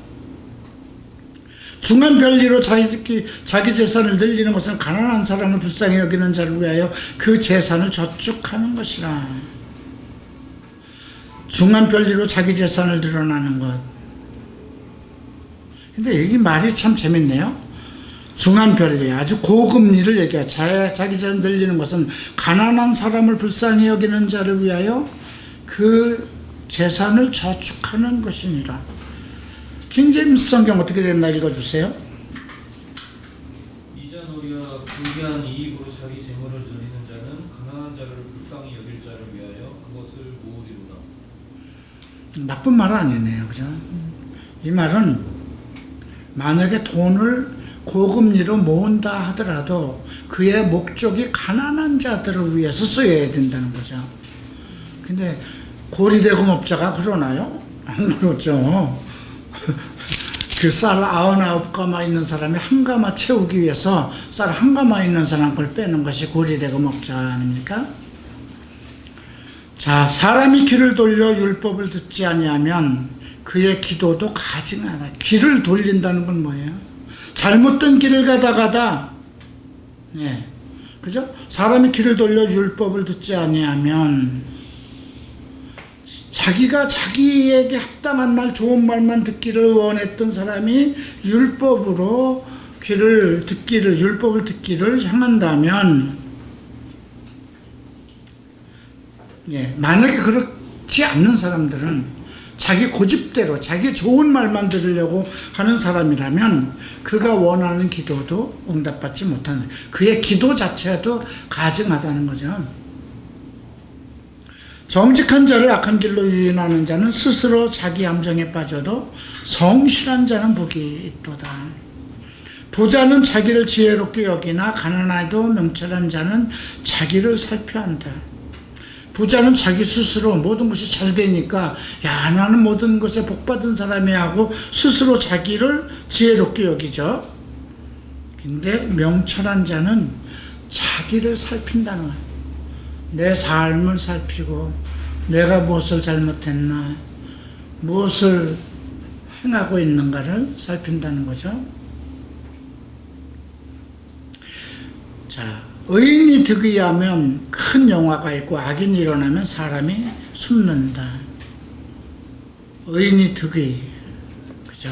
중한 별리로 자기 재산을 늘리는 것은 가난한 사람을 불쌍히 여기는 자를 위하여 그 재산을 저축하는 것이라. 중한 별리로 자기 재산을 늘어나는 것. 근데 여기 말이 참 재밌네요. 중한 별리, 아주 고금리를 얘기해. 자기 재산 늘리는 것은 가난한 사람을 불쌍히 여기는 자를 위하여 그 재산을 저축하는 것이니라. 킹제임스 성경 어떻게 됐나 읽어주세요. 이전 오히려 불비한 이익으로 자기 재물을 늘리는 자는 가난한 자를 불쌍히 여길 자를 위하여 그것을 모으리로다. 나쁜 말은 아니네요. 그죠? 이 말은 만약에 돈을 고금리로 모은다 하더라도 그의 목적이 가난한 자들을 위해서 쓰여야 된다는 거죠. 근데 고리대금업자가 그러나요? 안 그렇죠. 그 쌀 99가마 있는 사람이 한 가마 채우기 위해서 쌀 한 가마 있는 사람 걸 빼는 것이 고리대금업자 아닙니까? 자, 사람이 귀를 돌려 율법을 듣지 아니하면 그의 기도도 가증하나. 귀를 돌린다는 건 뭐예요? 잘못된 길을 가다가다, 예, 그죠? 사람이 귀를 돌려 율법을 듣지 아니하면 자기가 자기에게 합당한 말, 좋은 말만 듣기를 원했던 사람이 율법을 듣기를 향한다면, 예, 만약에 그렇지 않는 사람들은 자기 고집대로 자기 좋은 말만 들으려고 하는 사람이라면 그가 원하는 기도도 응답받지 못하는, 그의 기도 자체도 가증하다는 거죠. 정직한 자를 악한 길로 유인하는 자는 스스로 자기 함정에 빠져도 성실한 자는 복이 있도다. 부자는 자기를 지혜롭게 여기나 가난하도 명철한 자는 자기를 살펴야 한다. 부자는 자기 스스로 모든 것이 잘 되니까 야, 나는 모든 것에 복받은 사람이야 하고 스스로 자기를 지혜롭게 여기죠. 근데 명철한 자는 자기를 살핀다는 거예요. 내 삶을 살피고 내가 무엇을 잘못했나, 무엇을 행하고 있는가를 살핀다는 거죠. 자, 의인이 득의하면 큰 영화가 있고 악인이 일어나면 사람이 숨는다. 의인이 득의, 그죠?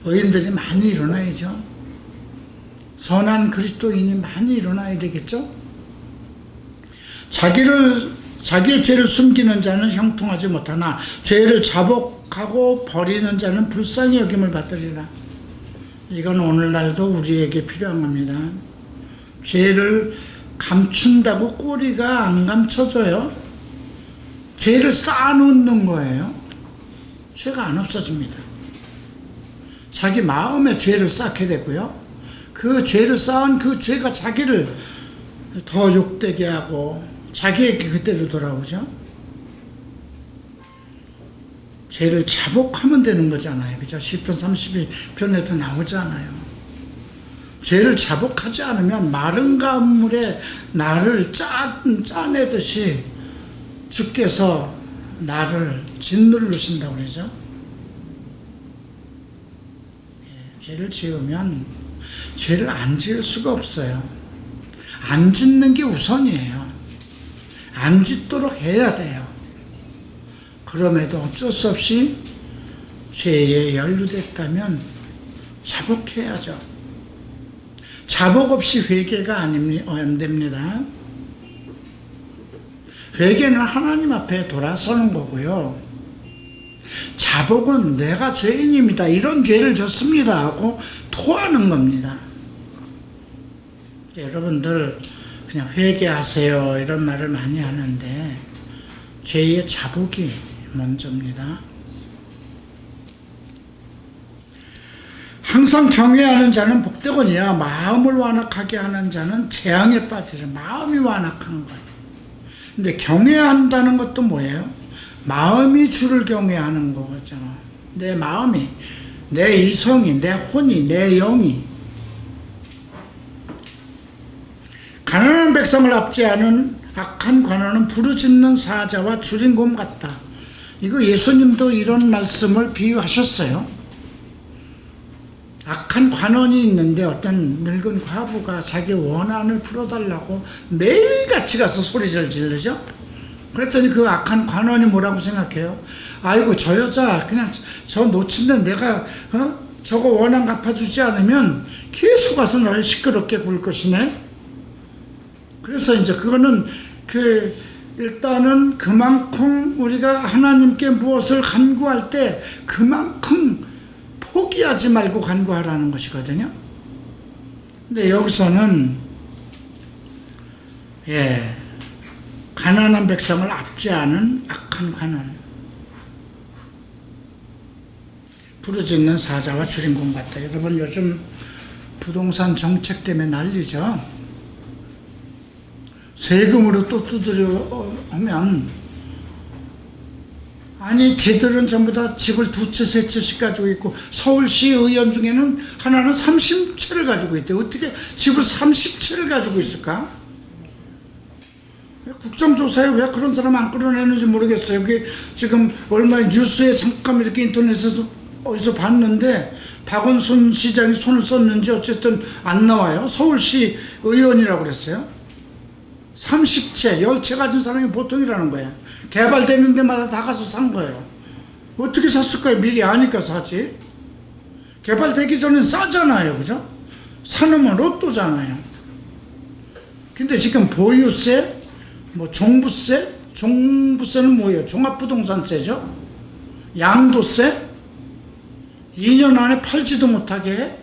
의인들이 많이 일어나야죠. 선한 그리스도인이 많이 일어나야 되겠죠? 자기의 죄를 숨기는 자는 형통하지 못하나 죄를 자복하고 버리는 자는 불쌍히 여김을 받으리라. 이건 오늘날도 우리에게 필요합니다. 죄를 감춘다고 꼬리가 안 감춰져요. 죄를 쌓아놓는 거예요. 죄가 안 없어집니다. 자기 마음에 죄를 쌓게 되고요. 그 죄를 쌓은 그 죄가 자기를 더 욕되게 하고 자기에게 그때로 돌아오죠. 죄를 자복하면 되는 거잖아요. 그죠? 시편 32편에도 나오잖아요. 죄를 자복하지 않으면 마른 가물에 나를 짜내듯이 주께서 나를 짓누르신다고 그러죠. 죄를 지으면 죄를 안 지을 수가 없어요. 안 짓는 게 우선이에요. 안 짓도록 해야 돼요. 그럼에도 어쩔 수 없이 죄에 연루됐다면 자복해야죠. 자복 없이 회개가 안 됩니다. 회개는 하나님 앞에 돌아서는 거고요. 자복은 내가 죄인입니다. 이런 죄를 졌습니다 하고 토하는 겁니다. 여러분들 그냥 회개하세요 이런 말을 많이 하는데 죄의 자복이 먼저입니다. 항상 경외하는 자는 복되거니와 마음을 완악하게 하는 자는 재앙에 빠지려. 마음이 완악한 거예요. 근데 경외한다는 것도 뭐예요? 마음이 주를 경외하는 거죠. 내 마음이, 내 이성이, 내 혼이, 내 영이. 가난한 백성을 압제하는 악한 관원은 부르짖는 사자와 주린곰 같다. 이거 예수님도 이런 말씀을 비유하셨어요. 악한 관원이 있는데 어떤 늙은 과부가 자기 원한을 풀어달라고 매일같이 가서 소리를 지르죠. 그랬더니 그 악한 관원이 뭐라고 생각해요? 아이고 저 여자 그냥 저 놓친데 내가 저거 원한 갚아주지 않으면 계속 와서 나를 시끄럽게 굴 것이네. 그래서 이제 그거는 일단은 그만큼 우리가 하나님께 무엇을 간구할 때 그만큼 포기하지 말고 간구하라는 것이거든요. 근데 여기서는 가난한 백성을 압제하는 악한 관원, 부르짖는 사자와 주린공 같다. 여러분 요즘 부동산 정책 때문에 난리죠. 세금으로 또 두드려 오면 아니 쟤들은 전부 다 집을 2채 3채씩 가지고 있고 서울시 의원 중에는 하나는 30채를 가지고 있대. 어떻게 집을 30채를 가지고 있을까? 국정조사에 왜 그런 사람 안 끌어내는지 모르겠어요. 여기 지금 얼마 뉴스에 잠깐 이렇게 인터넷에서 어디서 봤는데 박원순 시장이 손을 썼는지 어쨌든 안 나와요. 서울시 의원이라고 그랬어요. 30채, 10채 가진 사람이 보통이라는 거예요. 개발되는 데마다 다 가서 산 거예요. 어떻게 샀을까요? 미리 아니까 사지. 개발되기 전엔 싸잖아요. 그죠? 사놓으면 로또잖아요. 근데 지금 보유세, 종부세, 종부세는 뭐예요? 종합부동산세죠? 양도세? 2년 안에 팔지도 못하게 해?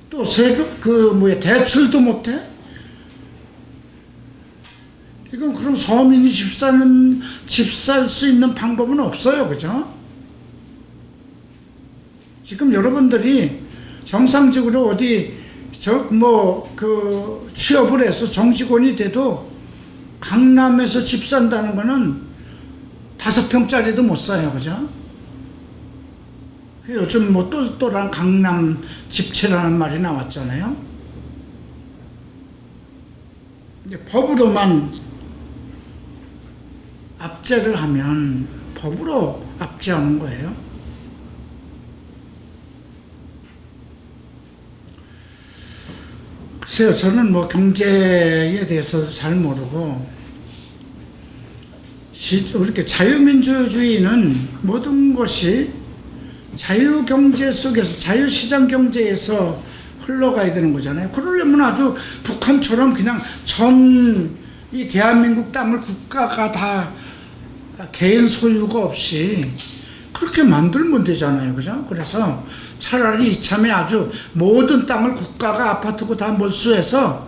또 세금, 대출도 못해? 이건 그럼 서민이 집 살 수 있는 방법은 없어요. 그죠? 지금 여러분들이 정상적으로 어디, 취업을 해서 정직원이 돼도 강남에서 집 산다는 거는 5평짜리도 못 사요. 그죠? 요즘 똘똘한 강남 집채라는 말이 나왔잖아요. 근데 법으로만 압제를 하면 법으로 압제하는 거예요. 글쎄요, 저는 경제에 대해서도 잘 모르고, 이렇게 자유민주주의는 모든 것이 자유경제 속에서, 자유시장 경제에서 흘러가야 되는 거잖아요. 그러려면 아주 북한처럼 그냥 이 대한민국 땅을 국가가 다 개인 소유가 없이 그렇게 만들면 되잖아요. 그죠? 그래서 차라리 이참에 아주 모든 땅을 국가가 아파트고 다 몰수해서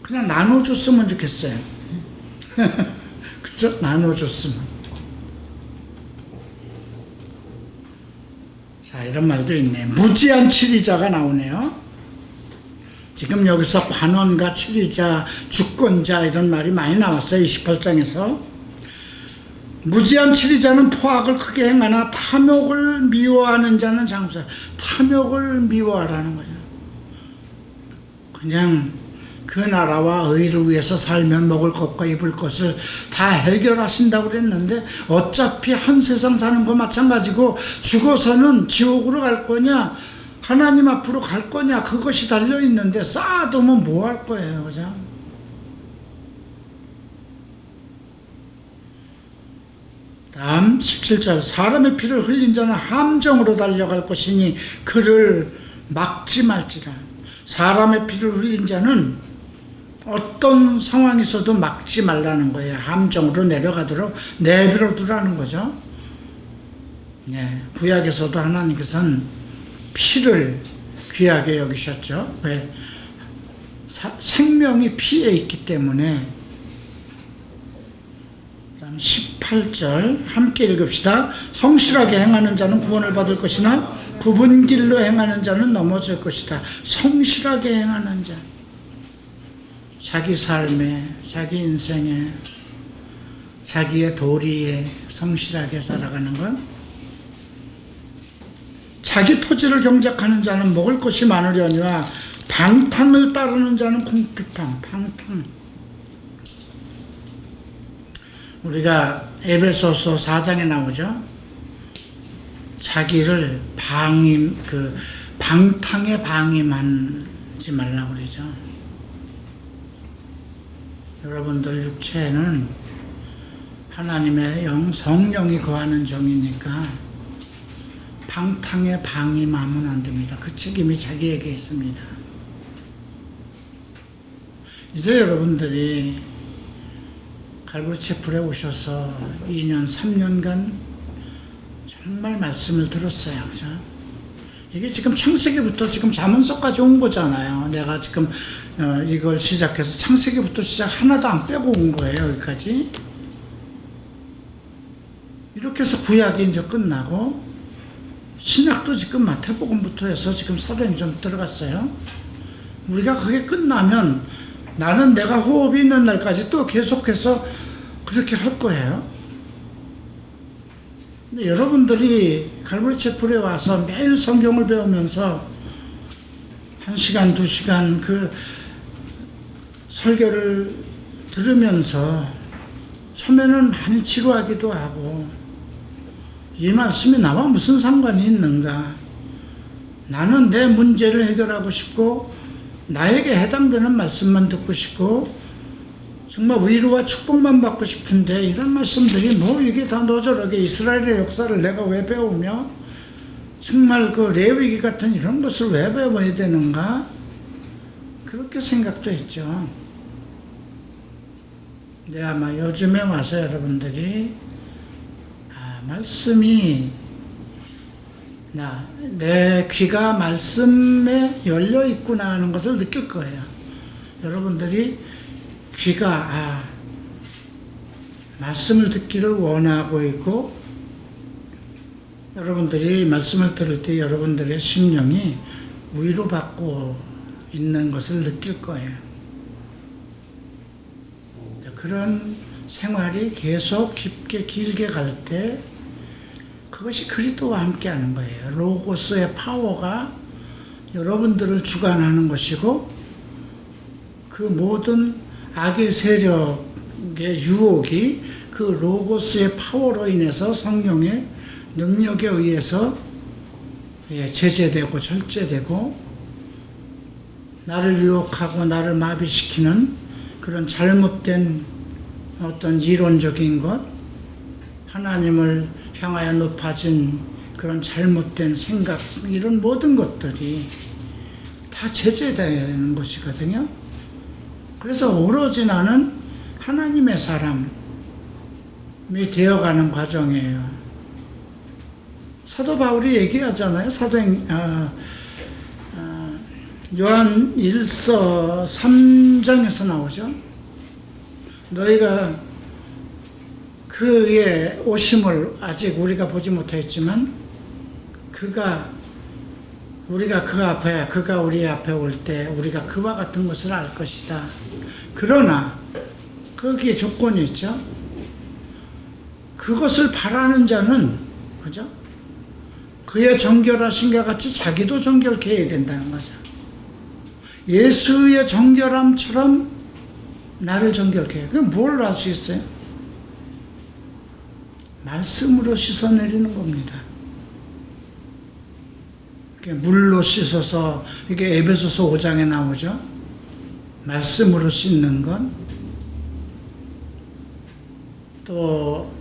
그냥 나눠줬으면 좋겠어요. 그죠? 나눠줬으면. 자, 이런 말도 있네. 무지한 치리자가 나오네요. 지금 여기서 관원과 치리자, 주권자 이런 말이 많이 나왔어요. 28장에서. 무지한 치리자는 포악을 크게 행하나 탐욕을 미워하는 자는 장수야. 탐욕을 미워하라는 거죠. 그냥 그 나라와 의를 위해서 살면 먹을 것과 입을 것을 다 해결하신다고 그랬는데 어차피 한 세상 사는 거 마찬가지고 죽어서는 지옥으로 갈 거냐 하나님 앞으로 갈 거냐 그것이 달려있는데 쌓아두면 뭐 할 거예요. 그죠? 다음 17절 사람의 피를 흘린 자는 함정으로 달려갈 것이니 그를 막지 말지라. 사람의 피를 흘린 자는 어떤 상황에서도 막지 말라는 거예요. 함정으로 내려가도록 내버려 두라는 거죠. 네, 구약에서도 하나님께서는 피를 귀하게 여기셨죠. 왜? 생명이 피에 있기 때문에. 18절 함께 읽읍시다. 성실하게 행하는 자는 구원을 받을 것이나 굽은 길로 행하는 자는 넘어질 것이다. 성실하게 행하는 자. 자기 삶에, 자기 인생에, 자기의 도리에 성실하게 살아가는 것. 자기 토지를 경작하는 자는 먹을 것이 많으려니와 방탕을 따르는 자는 궁핍함. 방탕. 우리가 에베소서 4장에 나오죠. 자기를 방탕에 방임하지 말라고 그러죠. 여러분들 육체는 하나님의 성령이 거하는 정이니까 방탕에 방임하면 안 됩니다. 그 책임이 자기에게 있습니다. 이제 여러분들이 갈보리 채플에 오셔서 2년, 3년간 정말 말씀을 들었어요. 그죠? 이게 지금 창세기부터 지금 잠언서까지 온 거잖아요. 내가 지금 이걸 시작해서 창세기부터 시작 하나도 안 빼고 온 거예요. 여기까지. 이렇게 해서 구약이 이제 끝나고 신약도 지금 마태복음부터 해서 지금 사도행전 들어갔어요. 우리가 그게 끝나면 나는 내가 호흡이 있는 날까지 또 계속해서 그렇게 할 거예요. 근데 여러분들이 갈보리 채플에 와서 매일 성경을 배우면서 1시간, 2시간 그 설교를 들으면서 처음에는 많이 지루하기도 하고 이 말씀이 나와 무슨 상관이 있는가? 나는 내 문제를 해결하고 싶고 나에게 해당되는 말씀만 듣고 싶고 정말 위로와 축복만 받고 싶은데 이런 말씀들이 뭐 이게 다 너저렇게 이스라엘의 역사를 내가 왜 배우며 정말 그 레위기 같은 이런 것을 왜 배워야 되는가? 그렇게 생각도 했죠. 근데 아마 요즘에 와서 여러분들이 말씀이 내 귀가 말씀에 열려 있구나 하는 것을 느낄 거예요. 여러분들이 귀가 말씀을 듣기를 원하고 있고 여러분들이 말씀을 들을 때 여러분들의 심령이 위로받고 있는 것을 느낄 거예요. 그런 생활이 계속 깊게 길게 갈 때 그것이 그리스도와 함께 하는 거예요. 로고스의 파워가 여러분들을 주관하는 것이고 그 모든 악의 세력의 유혹이 그 로고스의 파워로 인해서 성령의 능력에 의해서 제재되고 절제되고 나를 유혹하고 나를 마비시키는 그런 잘못된 어떤 이론적인 것, 하나님을 향하여 높아진 그런 잘못된 생각, 이런 모든 것들이 다 제재되는 것이거든요. 그래서 오로지 나는 하나님의 사람이 되어가는 과정이에요. 사도 바울이 얘기하잖아요. 요한 1서 3장에서 나오죠. 너희가 그의 오심을 아직 우리가 보지 못했지만 우리가 그 앞에, 그가 우리 앞에 올 때 우리가 그와 같은 것을 알 것이다. 그러나 거기에 조건이 있죠. 그것을 바라는 자는, 그죠? 그의 정결하신과 같이 자기도 정결케 해야 된다는 거죠. 예수의 정결함처럼 나를 정결케 해요. 그럼 뭘 알 수 있어요? 말씀으로 씻어내리는 겁니다. 물로 씻어서, 이게 에베소서 5장에 나오죠. 말씀으로 씻는 건. 또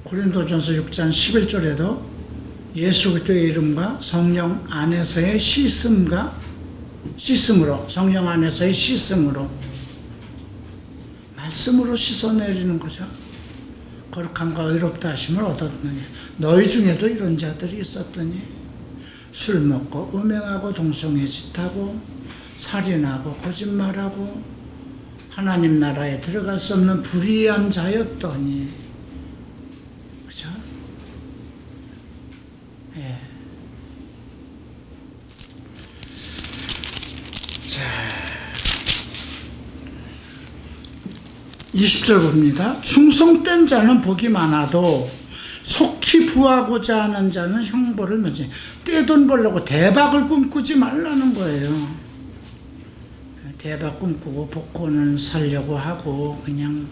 고린도전서 6장 11절에도 예수 그리스도의 이름과 성령 안에서의 씻음과 씻음으로, 성령 안에서의 씻음으로, 말씀으로 씻어내리는 거죠. 거룩함과 의롭다 하심을 얻었느니 너희 중에도 이런 자들이 있었더니 술 먹고 음행하고 동성애 짓하고 살인하고 거짓말하고 하나님 나라에 들어갈 수 없는 불의한 자였더니, 그죠? 예. 자, 20절 봅니다. 충성된 자는 복이 많아도 속히 부하고자 하는 자는 형벌을 면치. 떼돈 벌려고 대박을 꿈꾸지 말라는 거예요. 대박 꿈꾸고 복권을 사려고 하고 그냥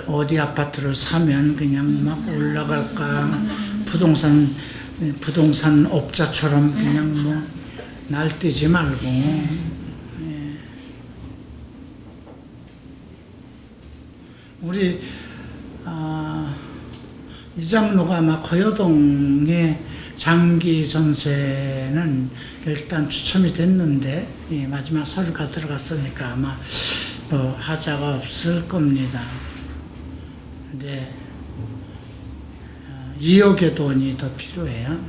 어디 아파트를 사면 그냥 막 올라갈까, 부동산 업자처럼 그냥 뭐 날뛰지 말고, 예. 우리 이장로가 아마 거여동의 장기 전세는 일단 추첨이 됐는데, 예, 마지막 서류가 들어갔으니까 아마 뭐 하자가 없을 겁니다. 근데 2억의 돈이 더 필요해요.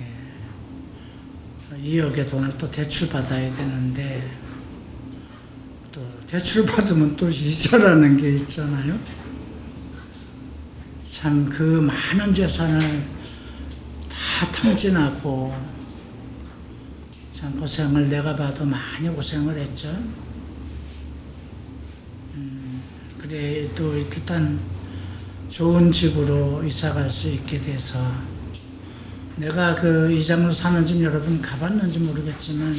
예. 2억의 돈을 또 대출 받아야 되는데, 또 대출 받으면 또 이자라는 게 있잖아요. 참 그 많은 재산을 다 탕진하고 참 고생을, 내가 봐도 많이 고생을 했죠. 그래도 일단 좋은 집으로 이사 갈 수 있게 돼서, 내가 그 이장로 사는 집 여러분 가봤는지 모르겠지만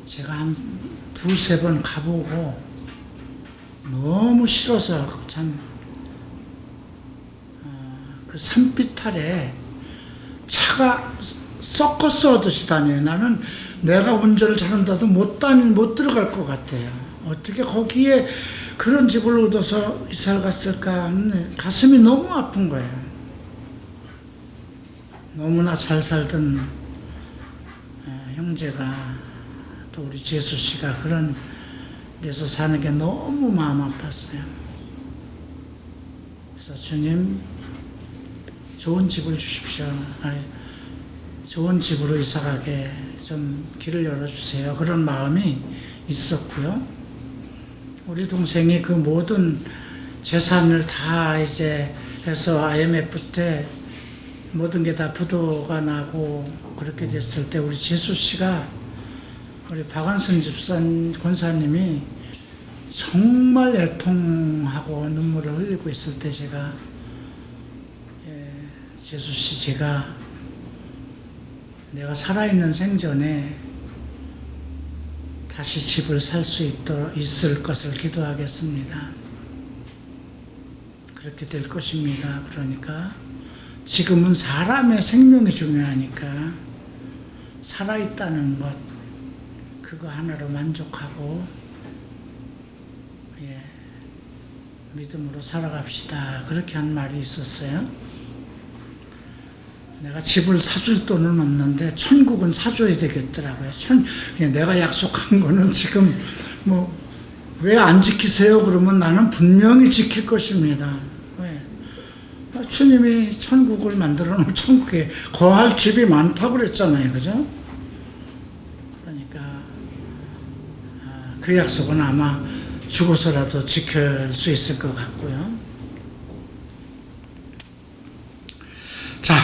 제가 한 두세 번 가보고 너무 싫어서 참, 그 산빛 아래 차가 섞어서 오듯이 다녀요. 나는 내가 운전을 잘한다도 못 들어갈 것 같아요. 어떻게 거기에 그런 집을 얻어서 이사를 갔을까 하는 가슴이 너무 아픈 거예요. 너무나 잘 살던 형제가, 또 우리 재수 씨가 그런 데서 사는 게 너무 마음 아팠어요. 그래서 주님, 좋은 집을 주십시오. 좋은 집으로 이사가게 좀 길을 열어주세요. 그런 마음이 있었고요. 우리 동생이 그 모든 재산을 다 이제 해서 IMF 때 모든 게 다 부도가 나고 그렇게 됐을 때, 우리 재수 씨가, 우리 박완순 권사님이 정말 애통하고 눈물을 흘리고 있을 때 제가, 재수 씨, 제가 내가 살아있는 생전에 다시 집을 살 수 있을 것을 기도하겠습니다. 그렇게 될 것입니다. 그러니까 지금은 사람의 생명이 중요하니까 살아있다는 것, 그거 하나로 만족하고, 예, 믿음으로 살아갑시다. 그렇게 한 말이 있었어요. 내가 집을 사줄 돈은 없는데 천국은 사줘야 되겠더라고요. 내가 약속한 거는 지금 뭐 왜 안 지키세요? 그러면 나는 분명히 지킬 것입니다. 왜? 주님이 천국을 만들어 놓은, 천국에 거할 집이 많다고 그랬잖아요. 그죠? 그러니까 그 약속은 아마 죽어서라도 지킬 수 있을 것 같고요. 자,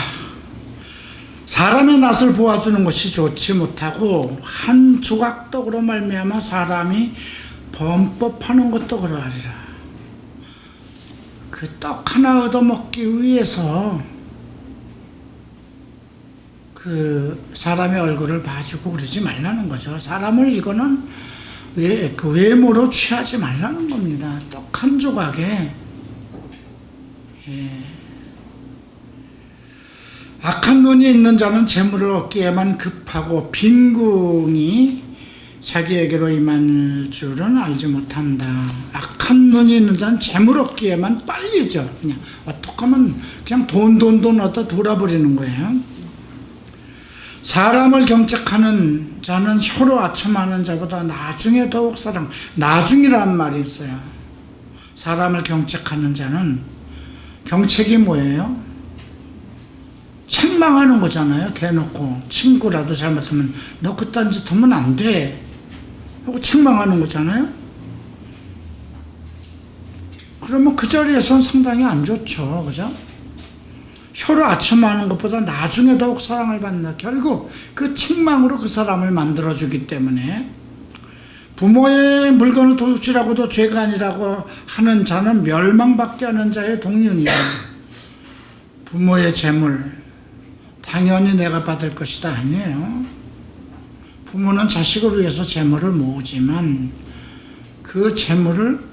사람의 낯을 보아주는 것이 좋지 못하고 한 조각 떡으로 말미암아 사람이 범법하는 것도 그러하리라. 그 떡 하나 얻어먹기 위해서 그 사람의 얼굴을 봐주고 그러지 말라는 거죠. 사람을 이거는 그 외모로 취하지 말라는 겁니다. 떡 한 조각에. 예. 악한 눈이 있는 자는 재물을 얻기에만 급하고 빈궁이 자기에게로 임할 줄은 알지 못한다. 악한 눈이 있는 자는 재물 얻기에만 빨리죠. 그냥 어떡하면 그냥 돈 얻어 돌아버리는 거예요. 사람을 경책하는 자는 혀로 아첨하는 자보다 나중에 더욱 사랑. 나중이란 말이 있어요. 사람을 경책하는 자는, 경책이 뭐예요? 책망하는 거잖아요. 대놓고 친구라도 잘못하면 너 그딴 짓 하면 안 돼 하고 책망하는 거잖아요. 그러면 그 자리에선 상당히 안 좋죠. 그죠? 혀로 아첨하는 것보다 나중에 더욱 사랑을 받는다. 결국 그 책망으로 그 사람을 만들어주기 때문에, 부모의 물건을 도둑질하고도 죄가 아니라고 하는 자는 멸망받게 하는 자의 동륜이야. 부모의 재물 당연히 내가 받을 것이다 아니에요. 부모는 자식을 위해서 재물을 모으지만 그 재물을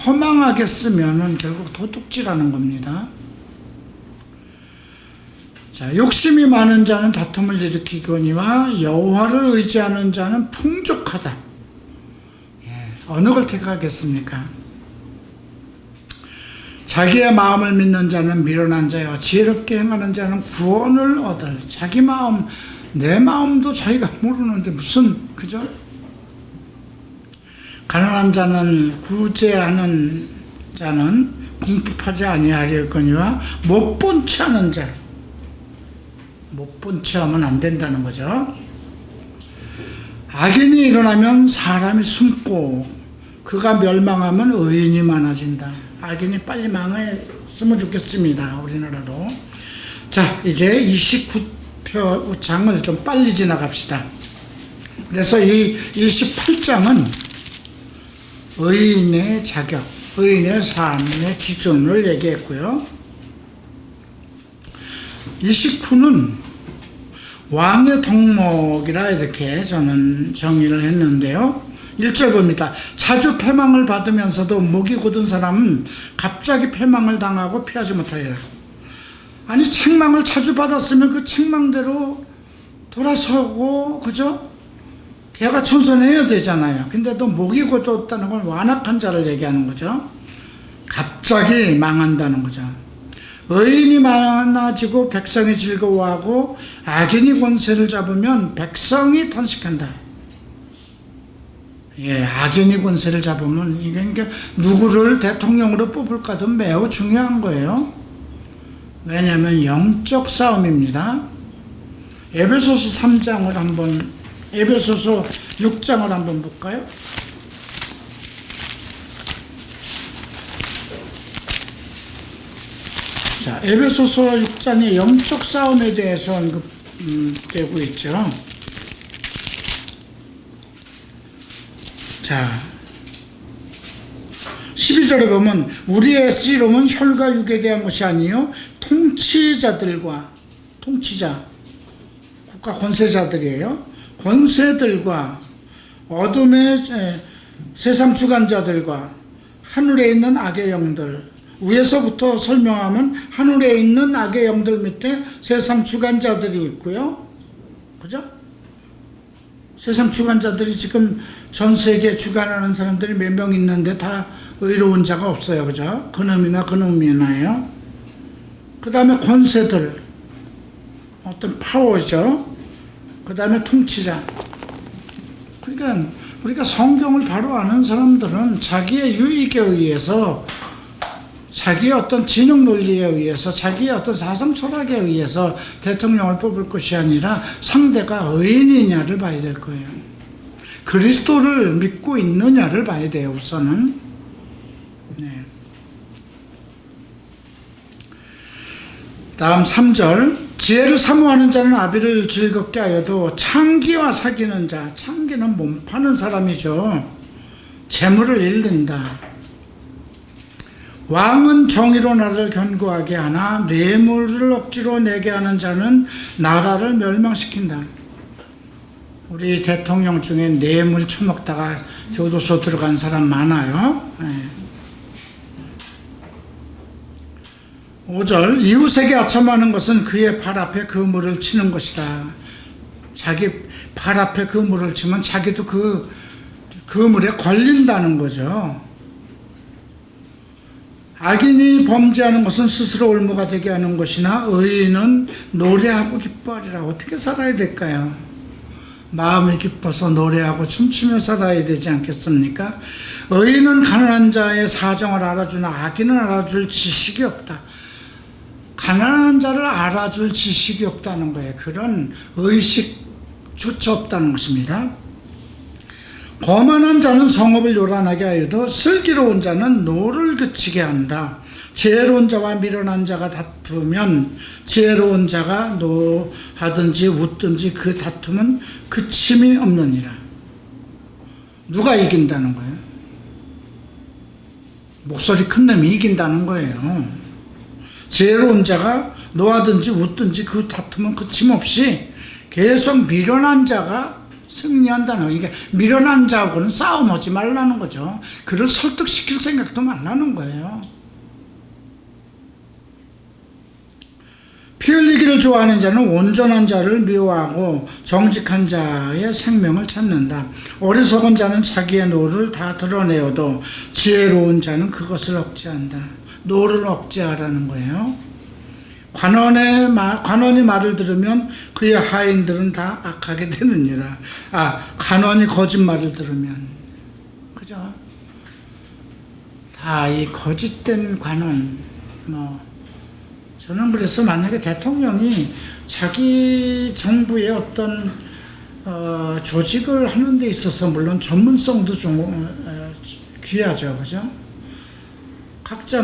허망하게 쓰면은 결국 도둑질하는 겁니다. 자, 욕심이 많은 자는 다툼을 일으키거니와 여호와를 의지하는 자는 풍족하다. 어느 걸 택하겠습니까? 자기의 마음을 믿는 자는 미련한 자여 지혜롭게 행하는 자는 구원을 얻을. 자기 마음, 내 마음도 자기가 모르는데 무슨, 그죠? 가난한 자는 구제하는 자는 궁핍하지 아니하려거니와 못 본 채 하는 자, 못 본 채 하면 안 된다는 거죠. 악인이 일어나면 사람이 숨고 그가 멸망하면 의인이 많아진다. 악인이 빨리 망했으면 좋겠습니다. 우리나라도. 자, 이제 29장을 좀 빨리 지나갑시다. 그래서 이 28장은 의인의 자격, 의인의 삶의 기준을 얘기했고요. 29는 왕의 덕목이라 이렇게 저는 정의를 했는데요. 1절 봅니다. 자주 패망을 받으면서도 목이 곧은 사람은 갑자기 패망을 당하고 피하지 못하리라. 아니, 책망을 자주 받았으면 그 책망대로 돌아서고, 그죠? 걔가 천선해야 되잖아요. 근데 또 목이 곧었다는 건 완악한 자를 얘기하는 거죠. 갑자기 망한다는 거죠. 의인이 많아지고 백성이 즐거워하고 악인이 권세를 잡으면 백성이 탄식한다. 악인이 권세를 잡으면 이게 누구를 대통령으로 뽑을까도 매우 중요한 거예요. 왜냐하면 영적 싸움입니다. 에베소서 3장을 한번, 에베소서 6장을 한번 볼까요? 자, 에베소서 6장의 영적 싸움에 대해서 언급되고 있죠. 자, 12절에 보면 우리의 씨름은 혈과 육에 대한 것이 아니요 통치자들과, 통치자, 국가 권세자들이에요. 권세들과 어둠의 세상 주관자들과 하늘에 있는 악의 영들, 위에서부터 설명하면 하늘에 있는 악의 영들 밑에 세상 주관자들이 있고요. 그죠? 세상 주관자들이 지금 전 세계 주관하는 사람들이 몇 명 있는데 다 의로운 자가 없어요. 그죠? 그놈이나 그놈이나요. 그 다음에 권세들, 어떤 파워죠. 그 다음에 통치자. 그러니까 우리가 성경을 바로 아는 사람들은 자기의 유익에 의해서, 자기의 어떤 지능 논리에 의해서, 자기의 어떤 사상 철학에 의해서 대통령을 뽑을 것이 아니라 상대가 의인이냐를 봐야 될 거예요. 그리스도를 믿고 있느냐를 봐야 돼요, 우선은. 네. 다음 3절. 지혜를 사모하는 자는 아비를 즐겁게 하여도 창기와 사귀는 자, 창기는 몸 파는 사람이죠. 재물을 잃는다. 왕은 정의로 나라를 견고하게 하나 뇌물을 억지로 내게 하는 자는 나라를 멸망시킨다. 우리 대통령 중에 뇌물 처먹다가 교도소 들어간 사람 많아요. 네. 5절. 이웃에게 아첨하는 것은 그의 발 앞에 그물을 치는 것이다. 자기 발 앞에 그물을 치면 자기도 그 그물에 걸린다는 거죠. 악인이 범죄하는 것은 스스로 올무가 되게 하는 것이나 의인은 노래하고 기뻐하리라. 어떻게 살아야 될까요? 마음이 기뻐서 노래하고 춤추며 살아야 되지 않겠습니까? 의인은 가난한 자의 사정을 알아주나 악인은 알아줄 지식이 없다. 가난한 자를 알아줄 지식이 없다는 거예요. 그런 의식조차 없다는 것입니다. 거만한 자는 성읍을 요란하게 하여도 슬기로운 자는 노를 그치게 한다. 지혜로운 자와 미련한 자가 다투면 지혜로운 자가 노하든지 웃든지 그 다툼은 그침이 없느니라. 누가 이긴다는 거예요? 목소리 큰 놈이 이긴다는 거예요. 지혜로운 자가 노하든지 웃든지 그 다툼은 그침없이 계속 미련한 자가 승리한다는 거예요. 그러니까 미련한 자하고는 싸움하지 말라는 거죠. 그를 설득시킬 생각도 말라는 거예요. 피 흘리기를 좋아하는 자는 온전한 자를 미워하고 정직한 자의 생명을 찾는다. 어리석은 자는 자기의 노를 다 드러내어도 지혜로운 자는 그것을 억제한다. 노를 억제하라는 거예요. 관원이 말을 들으면 그의 하인들은 다 악하게 되느니라. 관원이 거짓말을 들으면, 그죠? 다 이 거짓된 관원, 저는 그래서 만약에 대통령이 자기 정부의 어떤 조직을 하는 데 있어서 물론 전문성도 좀 귀하죠, 그죠? 각자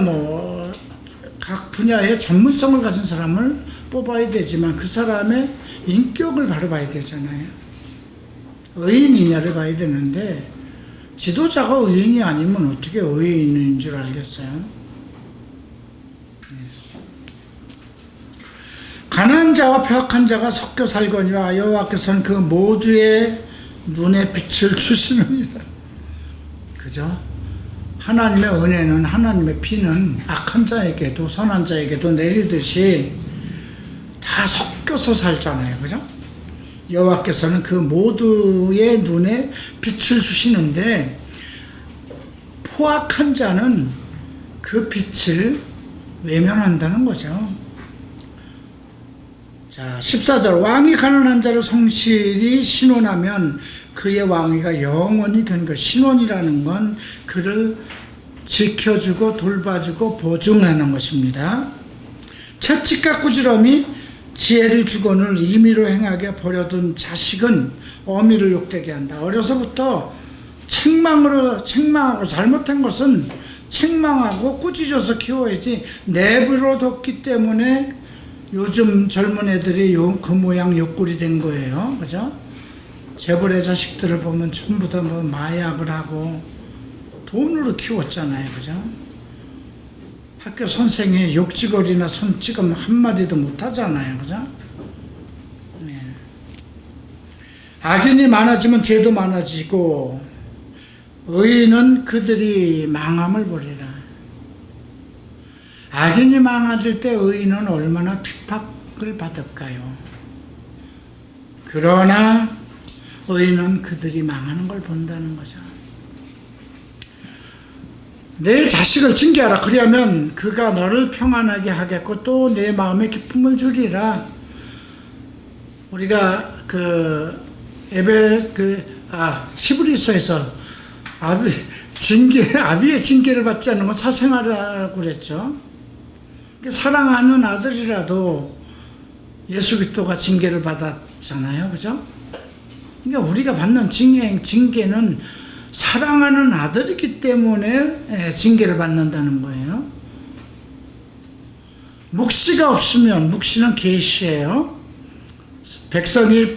각 분야의 전문성을 가진 사람을 뽑아야 되지만 그 사람의 인격을 바로 봐야 되잖아요. 의인이냐를 봐야 되는데 지도자가 의인이 아니면 어떻게 의인인 줄 알겠어요? 가난한 자와 폐악한 자가 섞여 살거니와 여호와께서는 그 모두의 눈에 빛을 주시느니라. 그죠? 하나님의 은혜는, 하나님의 피는 악한 자에게도 선한 자에게도 내리듯이 다 섞여서 살잖아요. 그죠? 여호와께서는 그 모두의 눈에 빛을 주시는데 포악한 자는 그 빛을 외면한다는 거죠. 자, 14절. 왕이 가난한 자를 성실히 신원하면 그의 왕위가 영원히 견고. 신원이라는 건 그를 지켜주고 돌봐주고 보증하는 것입니다. 채찍과 꾸지람이 지혜를 주거늘 임의로 행하게 버려둔 자식은 어미를 욕되게 한다. 어려서부터 책망하고 잘못한 것은 책망하고 꾸짖어서 키워야지 내버려 뒀기 때문에 요즘 젊은 애들이 그 모양 옆구리 된 거예요. 그죠? 재벌의 자식들을 보면 전부 다 마약을 하고 돈으로 키웠잖아요. 그죠? 학교 선생이 욕지거리나 손찌검 한마디도 못하잖아요. 그죠? 네. 악인이 많아지면 죄도 많아지고 의인은 그들이 망함을 보리라. 악인이 많아질 때 의인은 얼마나 핍박을 받을까요? 그러나 의인은 그들이 망하는 걸 본다는 거죠. 내 자식을 징계하라. 그리하면 그가 너를 평안하게 하겠고 또 내 마음에 기쁨을 주리라. 우리가 히브리서에서 아비의 징계를 받지 않는 건 사생아라고 그랬죠. 사랑하는 아들이라도 예수 그리스도가 징계를 받았잖아요. 그죠? 그러니까 우리가 받는 징계는 사랑하는 아들이기 때문에 징계를 받는다는 거예요. 묵시가 없으면, 묵시는 계시예요. 백성이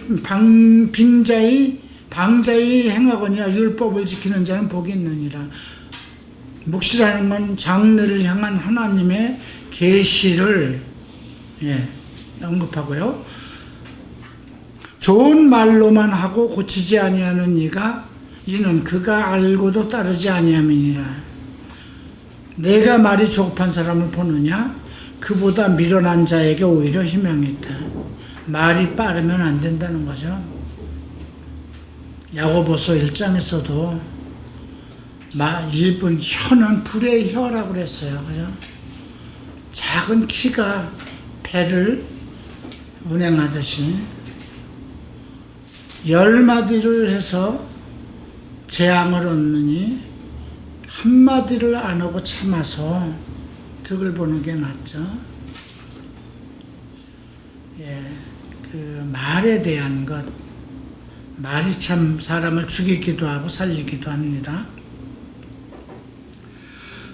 방자히 행하거니와 율법을 지키는 자는 복이 있느니라. 묵시라는 건 장래를 향한 하나님의 계시를 언급하고요. 좋은 말로만 하고 고치지 아니하는 이는 그가 알고도 따르지 아니함이니라. 내가 말이 조급한 사람을 보느냐? 그보다 미련한 자에게 오히려 희망이 있다. 말이 빠르면 안 된다는 거죠. 야고보서 1장에서도 입은 혀는 불의 혀라고 그랬어요. 그죠? 작은 키가 배를 운행하듯이 10마디를 해서 재앙을 얻느니 한마디를 안 하고 참아서 득을 보는 게 낫죠. 예, 그 말에 대한 것, 말이 참 사람을 죽이기도 하고 살리기도 합니다.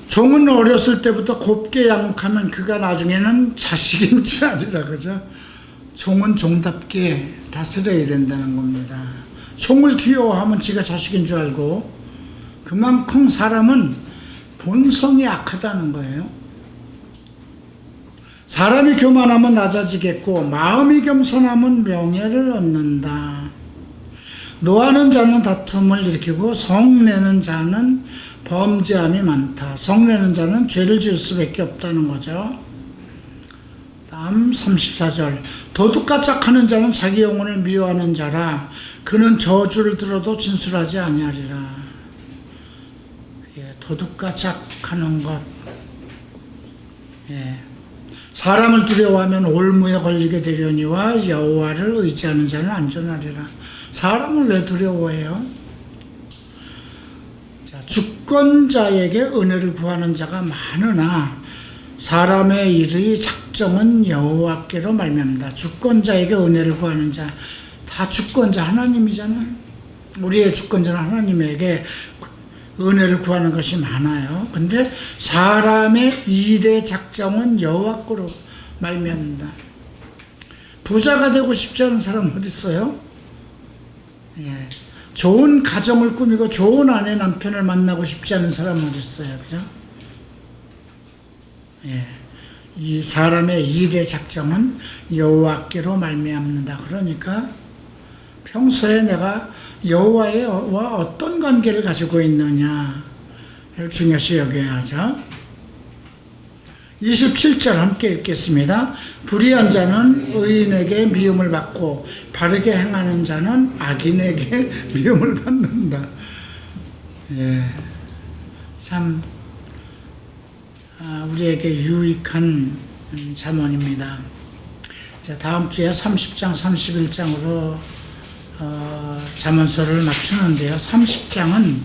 종은 어렸을 때부터 곱게 양육하면 그가 나중에는 자식인 줄 아리라, 그죠? 종은 종답게 다스려야 된다는 겁니다. 종을 귀여워하면 지가 자식인 줄 알고, 그만큼 사람은 본성이 악하다는 거예요. 사람이 교만하면 낮아지겠고 마음이 겸손하면 명예를 얻는다. 노하는 자는 다툼을 일으키고 성내는 자는 범죄함이 많다. 성내는 자는 죄를 지을 수밖에 없다는 거죠. 다음 34절. 도둑같이 하는 자는 자기 영혼을 미워하는 자라. 그는 저주를 들어도 진술하지 아니하리라. 도둑같이 하는 것. 예. 사람을 두려워하면 올무에 걸리게 되려니와 여호와를 의지하는 자는 안전하리라. 사람을 왜 두려워해요? 자, 주권자에게 은혜를 구하는 자가 많으나 사람의 일의 작정은 여호와께로 말미암다. 주권자에게 은혜를 구하는 자, 다 주권자 하나님이잖아요. 우리의 주권자는 하나님에게 은혜를 구하는 것이 많아요. 근데 사람의 일의 작정은 여호와께로 말미암다. 부자가 되고 싶지 않은 사람 어디 있어요? 예. 좋은 가정을 꾸미고 좋은 아내 남편을 만나고 싶지 않은 사람 어디 있어요? 그죠? 예. 이 사람의 일의 작정은 여호와께로 말미암는다. 그러니까 평소에 내가 여호와와 어떤 관계를 가지고 있느냐를 중요시 여겨야 하죠. 27절 함께 읽겠습니다. 불의한 자는 의인에게 미움을 받고 바르게 행하는 자는 악인에게 미움을 받는다. 예, 참 우리에게 유익한 잠언입니다. 자, 다음 주에 30장, 31장으로 잠언서를 맞추는데요. 30장은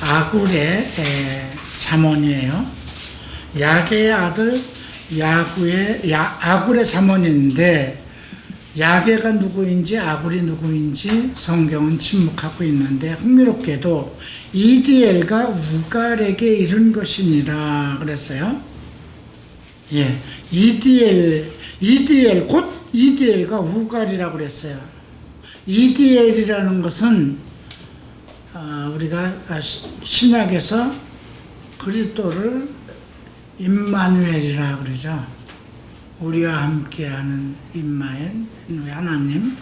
아굴의 잠언이에요. 야게의 아들 아굴의 잠언인데 야게가 누구인지 아굴이 누구인지 성경은 침묵하고 있는데 흥미롭게도 이디엘과 우갈에게 이른 것이니라 그랬어요. 예, 이디엘 곧 이디엘과 우갈이라고 그랬어요. 이디엘이라는 것은 우리가 신약에서 그리스도를 임마누엘이라 그러죠. 우리와 함께하는 임마엘, 하나님.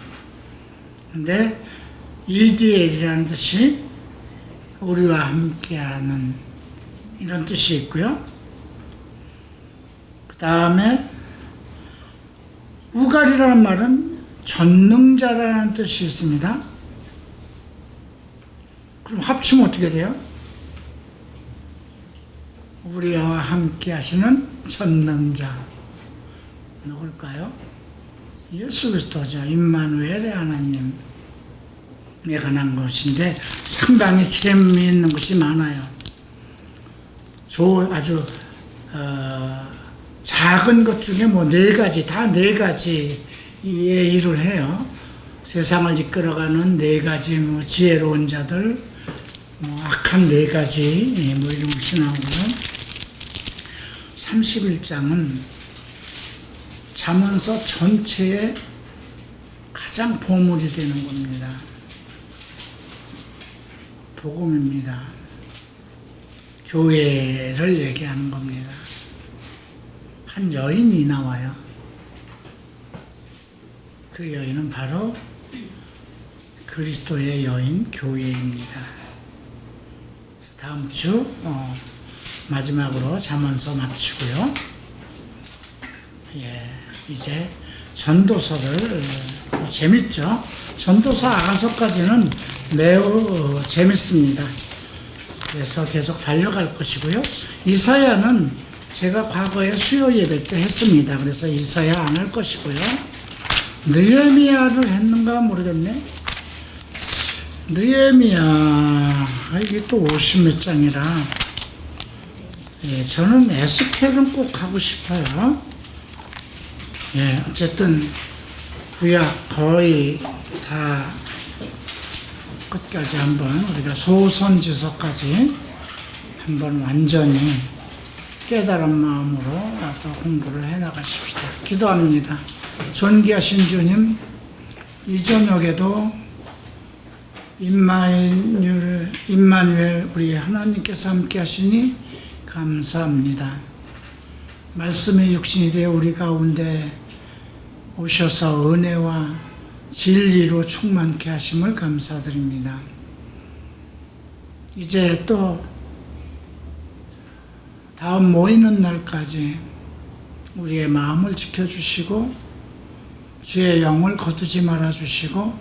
근데 이디엘이라는 뜻이 우리와 함께하는 이런 뜻이 있고요. 그 다음에 우갈이라는 말은 전능자라는 뜻이 있습니다. 그럼 합치면 어떻게 돼요? 우리와 함께 하시는 전능자 누굴까요? 예수 그리스도죠. 임마누엘의 하나님에 관한 것인데 상당히 재미있는 것이 많아요. 아주 작은 것 중에 뭐 4가지, 다 4가지의 일을 해요. 세상을 이끌어가는 4가지 뭐 지혜로운 자들, 뭐 악한 4가지 뭐 이런 것이 나오고요. 31장은 잠언서 전체에 가장 보물이 되는 겁니다. 복음입니다. 교회를 얘기하는 겁니다. 한 여인이 나와요. 그 여인은 바로 그리스도의 여인 교회입니다. 다음 주 마지막으로 잠언서 마치고요. 예, 이제 전도서를 재밌죠. 전도서 아가서까지는 매우 재밌습니다. 그래서 계속 달려갈 것이고요. 이사야는 제가 과거에 수요 예배 때 했습니다. 그래서 이사야 안 할 것이고요. 느헤미야를 했는가 모르겠네. 느헤미야 이게 또 50몇 장이라 저는 에스겔은 꼭 하고 싶어요. 어쨌든 구약 거의 다 끝까지 한번 우리가 소선지서까지 한번 완전히 깨달은 마음으로 또 공부를 해나가십시다. 기도합니다. 존귀하신 주님, 이 저녁에도 임마누엘 우리 하나님께서 함께 하시니 감사합니다. 말씀의 육신이 되어 우리 가운데 오셔서 은혜와 진리로 충만케 하심을 감사드립니다. 이제 또 다음 모이는 날까지 우리의 마음을 지켜주시고 주의 영을 거두지 말아주시고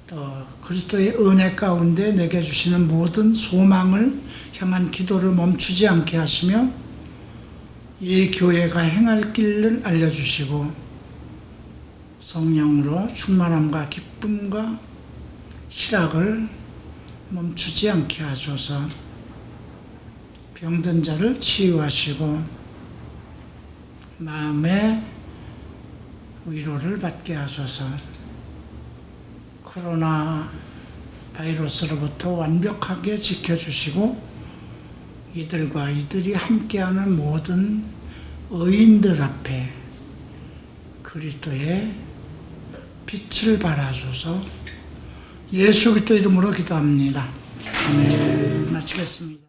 또 그리스도의 은혜 가운데 내게 주시는 모든 소망을 향한 기도를 멈추지 않게 하시며 이 교회가 행할 길을 알려주시고 성령으로 충만함과 기쁨과 희락을 멈추지 않게 하소서. 병든 자를 치유하시고 마음의 위로를 받게 하소서. 코로나 바이러스로부터 완벽하게 지켜주시고 이들과 이들이 함께하는 모든 의인들 앞에 그리스도의 빛을 발하소서. 예수 그리스도 이름으로 기도합니다. 아멘. 마치겠습니다.